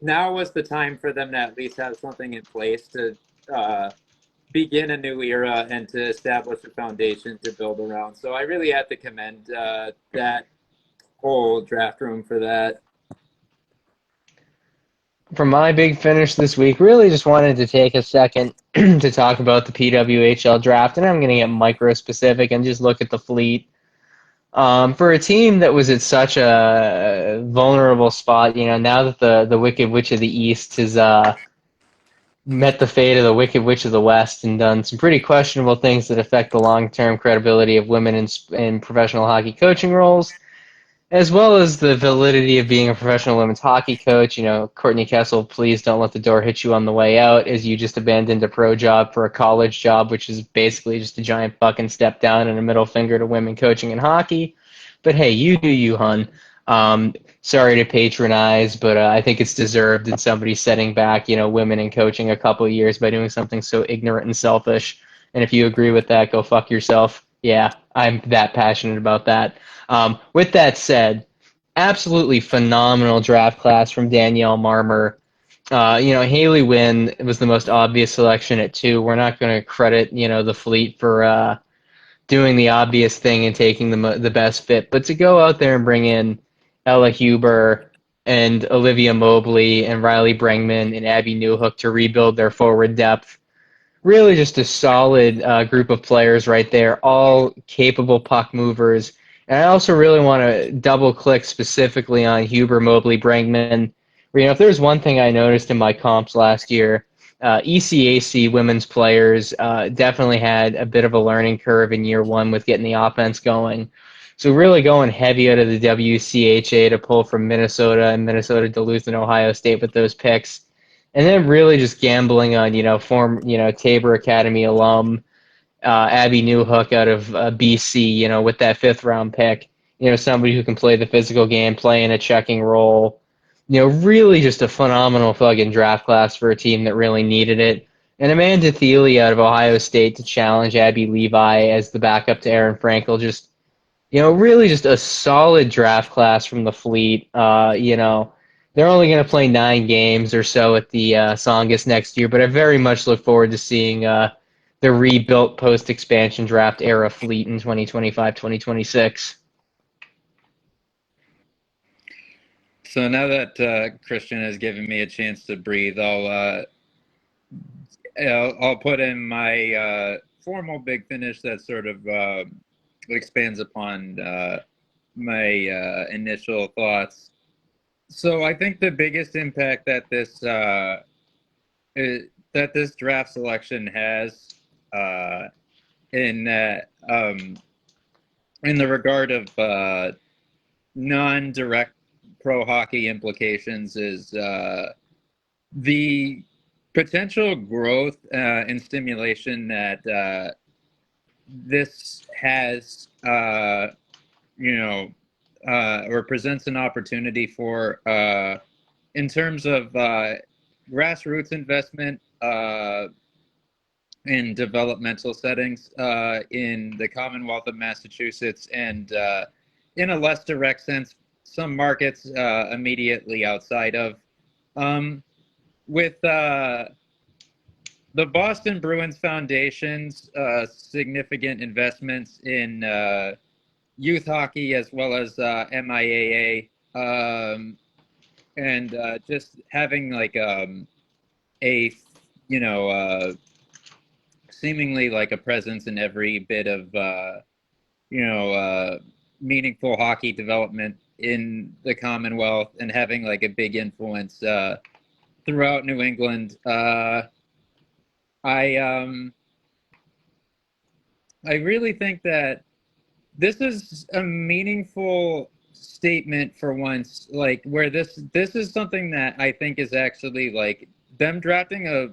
now was the time for them to at least have something in place to begin a new era and to establish a foundation to build around. So I really have to commend that whole draft room for that. For my big finish this week, really just wanted to take a second to talk about the PWHL draft, and I'm going to get micro specific and just look at the fleet. For a team that was at such a vulnerable spot, now that the Wicked Witch of the East has met the fate of the Wicked Witch of the West and done some pretty questionable things that affect the long-term credibility of women in professional hockey coaching roles, as well as the validity of being a professional women's hockey coach. Courtney Kessel, please don't let the door hit you on the way out, as you just abandoned a pro job for a college job, which is basically just a giant fucking step down and a middle finger to women coaching in hockey. But hey, you do you, hun. Sorry to patronize, but I think it's deserved in somebody setting back, women in coaching a couple of years by doing something so ignorant and selfish. And if you agree with that, go fuck yourself. Yeah, I'm that passionate about that. With that said, absolutely phenomenal draft class from Danielle Marmer. Haley Wynn was the most obvious selection at 2. We're not going to credit, the fleet for doing the obvious thing and taking the best fit, but to go out there and bring in Ella Huber, and Olivia Mobley and Riley Brengman and Abby Newhook to rebuild their forward depth. Really just a solid group of players right there, all capable puck movers. And I also really want to double click specifically on Huber, Mobley, Brengman. If there's one thing I noticed in my comps last year, ECAC women's players definitely had a bit of a learning curve in year one with getting the offense going. So really going heavy out of the WCHA to pull from Minnesota and Minnesota, Duluth, and Ohio State with those picks, and then really just gambling on Tabor Academy alum Abby Newhook out of BC, with that fifth round pick, somebody who can play the physical game, play in a checking role. Really just a phenomenal fucking draft class for a team that really needed it. And Amanda Thiele out of Ohio State to challenge Abby Levi as the backup to Aaron Frankel. Just, really just a solid draft class from the Fleet. They're only going to play 9 games or so at the Songus next year, but I very much look forward to seeing the rebuilt post-expansion draft era Fleet in 2025-2026. So now that Christian has given me a chance to breathe, I'll put in my formal big finish that sort of expands upon my initial thoughts. So I think the biggest impact that this draft selection has in that in the regard of non-direct pro hockey implications is the potential growth and stimulation that this has, or presents an opportunity for in terms of grassroots investment in developmental settings in the Commonwealth of Massachusetts and in a less direct sense, some markets immediately outside of. With the Boston Bruins Foundation's significant investments in youth hockey as well as MIAA, and just having like a seemingly like a presence in every bit of meaningful hockey development in the Commonwealth and having like a big influence throughout New England. I really think that this is a meaningful statement for once, like where this is something that I think is actually like them drafting a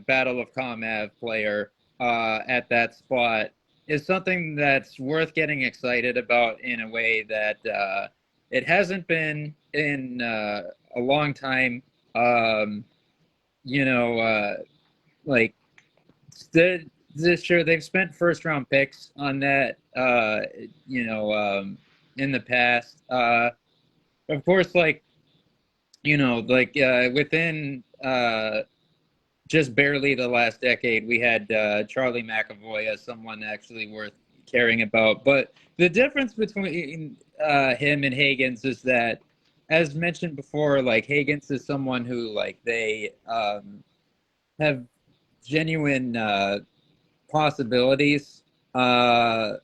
Battle of Comav player at that spot is something that's worth getting excited about in a way that it hasn't been in a long time. Like this year they've spent first round picks on that, in the past. Of course, within just barely the last decade, we had Charlie McAvoy as someone actually worth caring about. But the difference between him and Higgins is that, as mentioned before, like Higgins is someone who like they have genuine possibilities that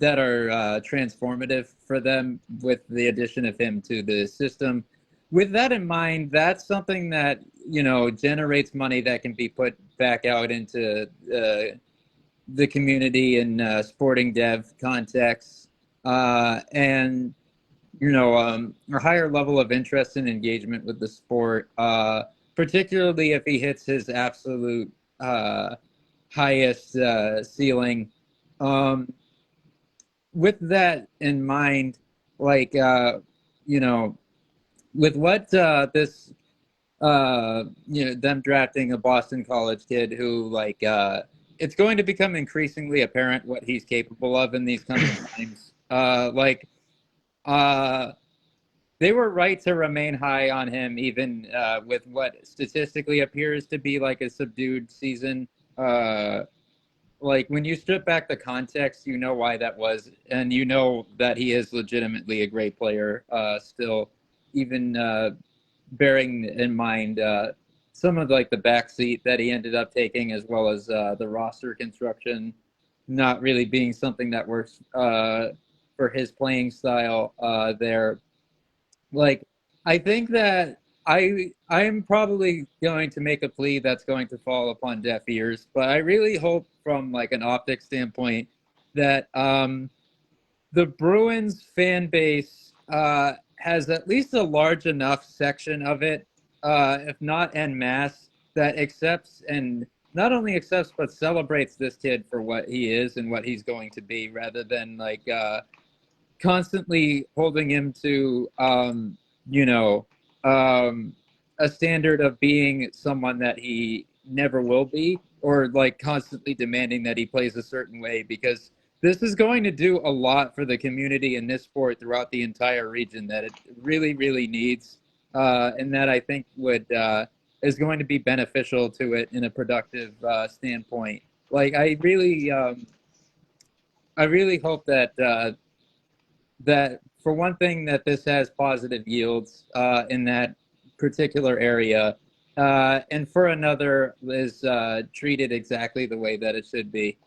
are transformative for them with the addition of him to the system. With that in mind, that's something that generates money that can be put back out into the community and sporting dev contexts, and a higher level of interest and engagement with the sport, particularly if he hits his absolute highest ceiling. With that in mind, with what this them drafting a Boston College kid who it's going to become increasingly apparent what he's capable of in these coming times. They were right to remain high on him, even with what statistically appears to be like a subdued season like when you strip back the context, you know why that was, and you know that he is legitimately a great player. Still, even bearing in mind some of like the backseat that he ended up taking, as well as the roster construction not really being something that works for his playing style there. Like, I think that I'm probably going to make a plea that's going to fall upon deaf ears, but I really hope from like an optics standpoint that the Bruins fan base has at least a large enough section of it, if not en masse, that accepts and not only accepts but celebrates this kid for what he is and what he's going to be, rather than like constantly holding him to you know um, a standard of being someone that he never will be, or like constantly demanding that he plays a certain way, because this is going to do a lot for the community in this sport throughout the entire region that it really, really needs, and that I think would is going to be beneficial to it in a productive standpoint. Like I really hope that that for one thing that this has positive yields in that particular area, and for another is treated exactly the way that it should be.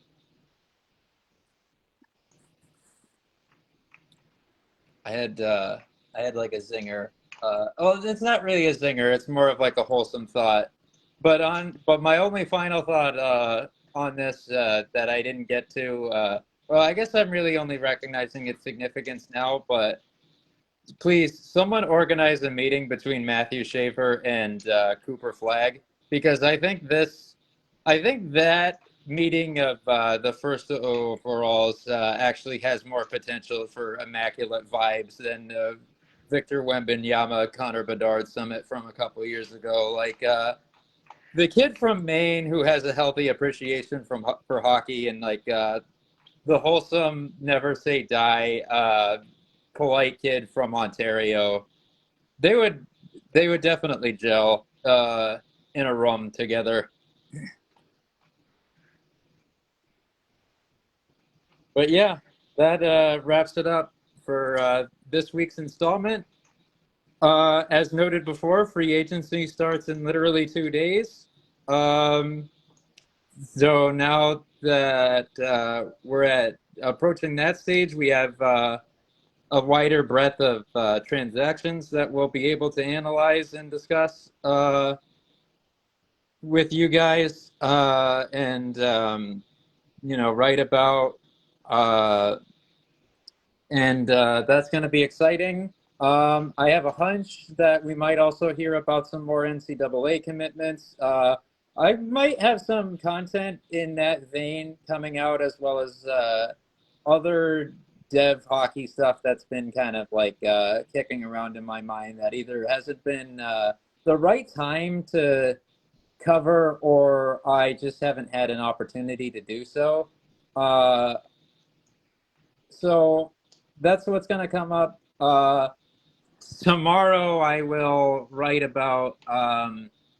I had I had like a zinger. Well, it's not really a zinger. It's more of like a wholesome thought. But my only final thought on this that I didn't get to. Well, I guess I'm really only recognizing its significance now. But please, someone organize a meeting between Matthew Schaefer and Cooper Flagg, because I think that meeting of the first overalls actually has more potential for immaculate vibes than Victor Wembanyama Connor Bedard summit from a couple years ago. Like the kid from Maine who has a healthy appreciation for hockey, and like the wholesome, never say die, polite kid from Ontario. They would they would definitely gel in a room together. But yeah, that wraps it up for this week's installment. As noted before, free agency starts in literally 2 days. Um, so now that we're at approaching that stage, we have a wider breadth of transactions that we'll be able to analyze and discuss with you guys, and write about. Uh, and that's going to be exciting. I have a hunch that we might also hear about some more NCAA commitments. I might have some content in that vein coming out, as well as other dev hockey stuff that's been kind of like kicking around in my mind that either hasn't been the right time to cover, or I just haven't had an opportunity to do so. Uh, so that's what's going to come up. Tomorrow, I will write about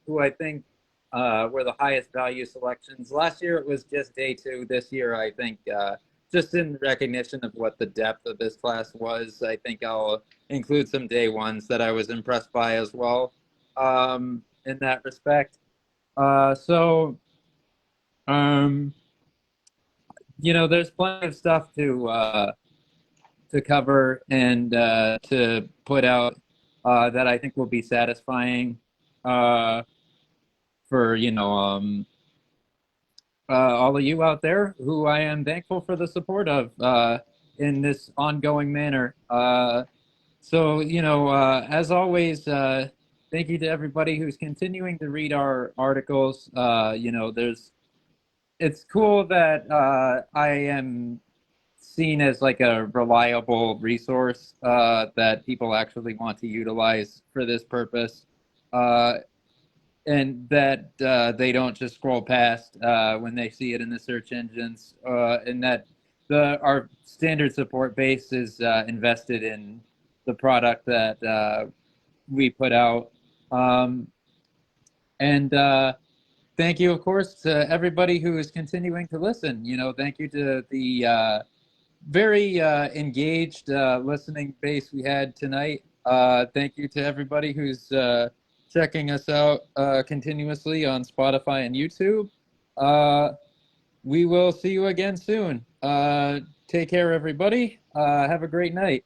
who I think were the highest value selections. Last year, it was just day two. This year, I think just in recognition of what the depth of this class was, I think I'll include some day ones that I was impressed by as well, in that respect. So, um, there's plenty of stuff to cover and to put out that I think will be satisfying for all of you out there, who I am thankful for the support of in this ongoing manner. So as always, thank you to everybody who's continuing to read our articles. It's cool that I am seen as like a reliable resource that people actually want to utilize for this purpose, and that they don't just scroll past when they see it in the search engines, and that our standard support base is invested in the product that we put out. And thank you, of course, to everybody who is continuing to listen. Thank you to the very engaged listening base we had tonight. Thank you to everybody who's checking us out continuously on Spotify and YouTube. We will see you again soon. Take care, everybody. Have a great night.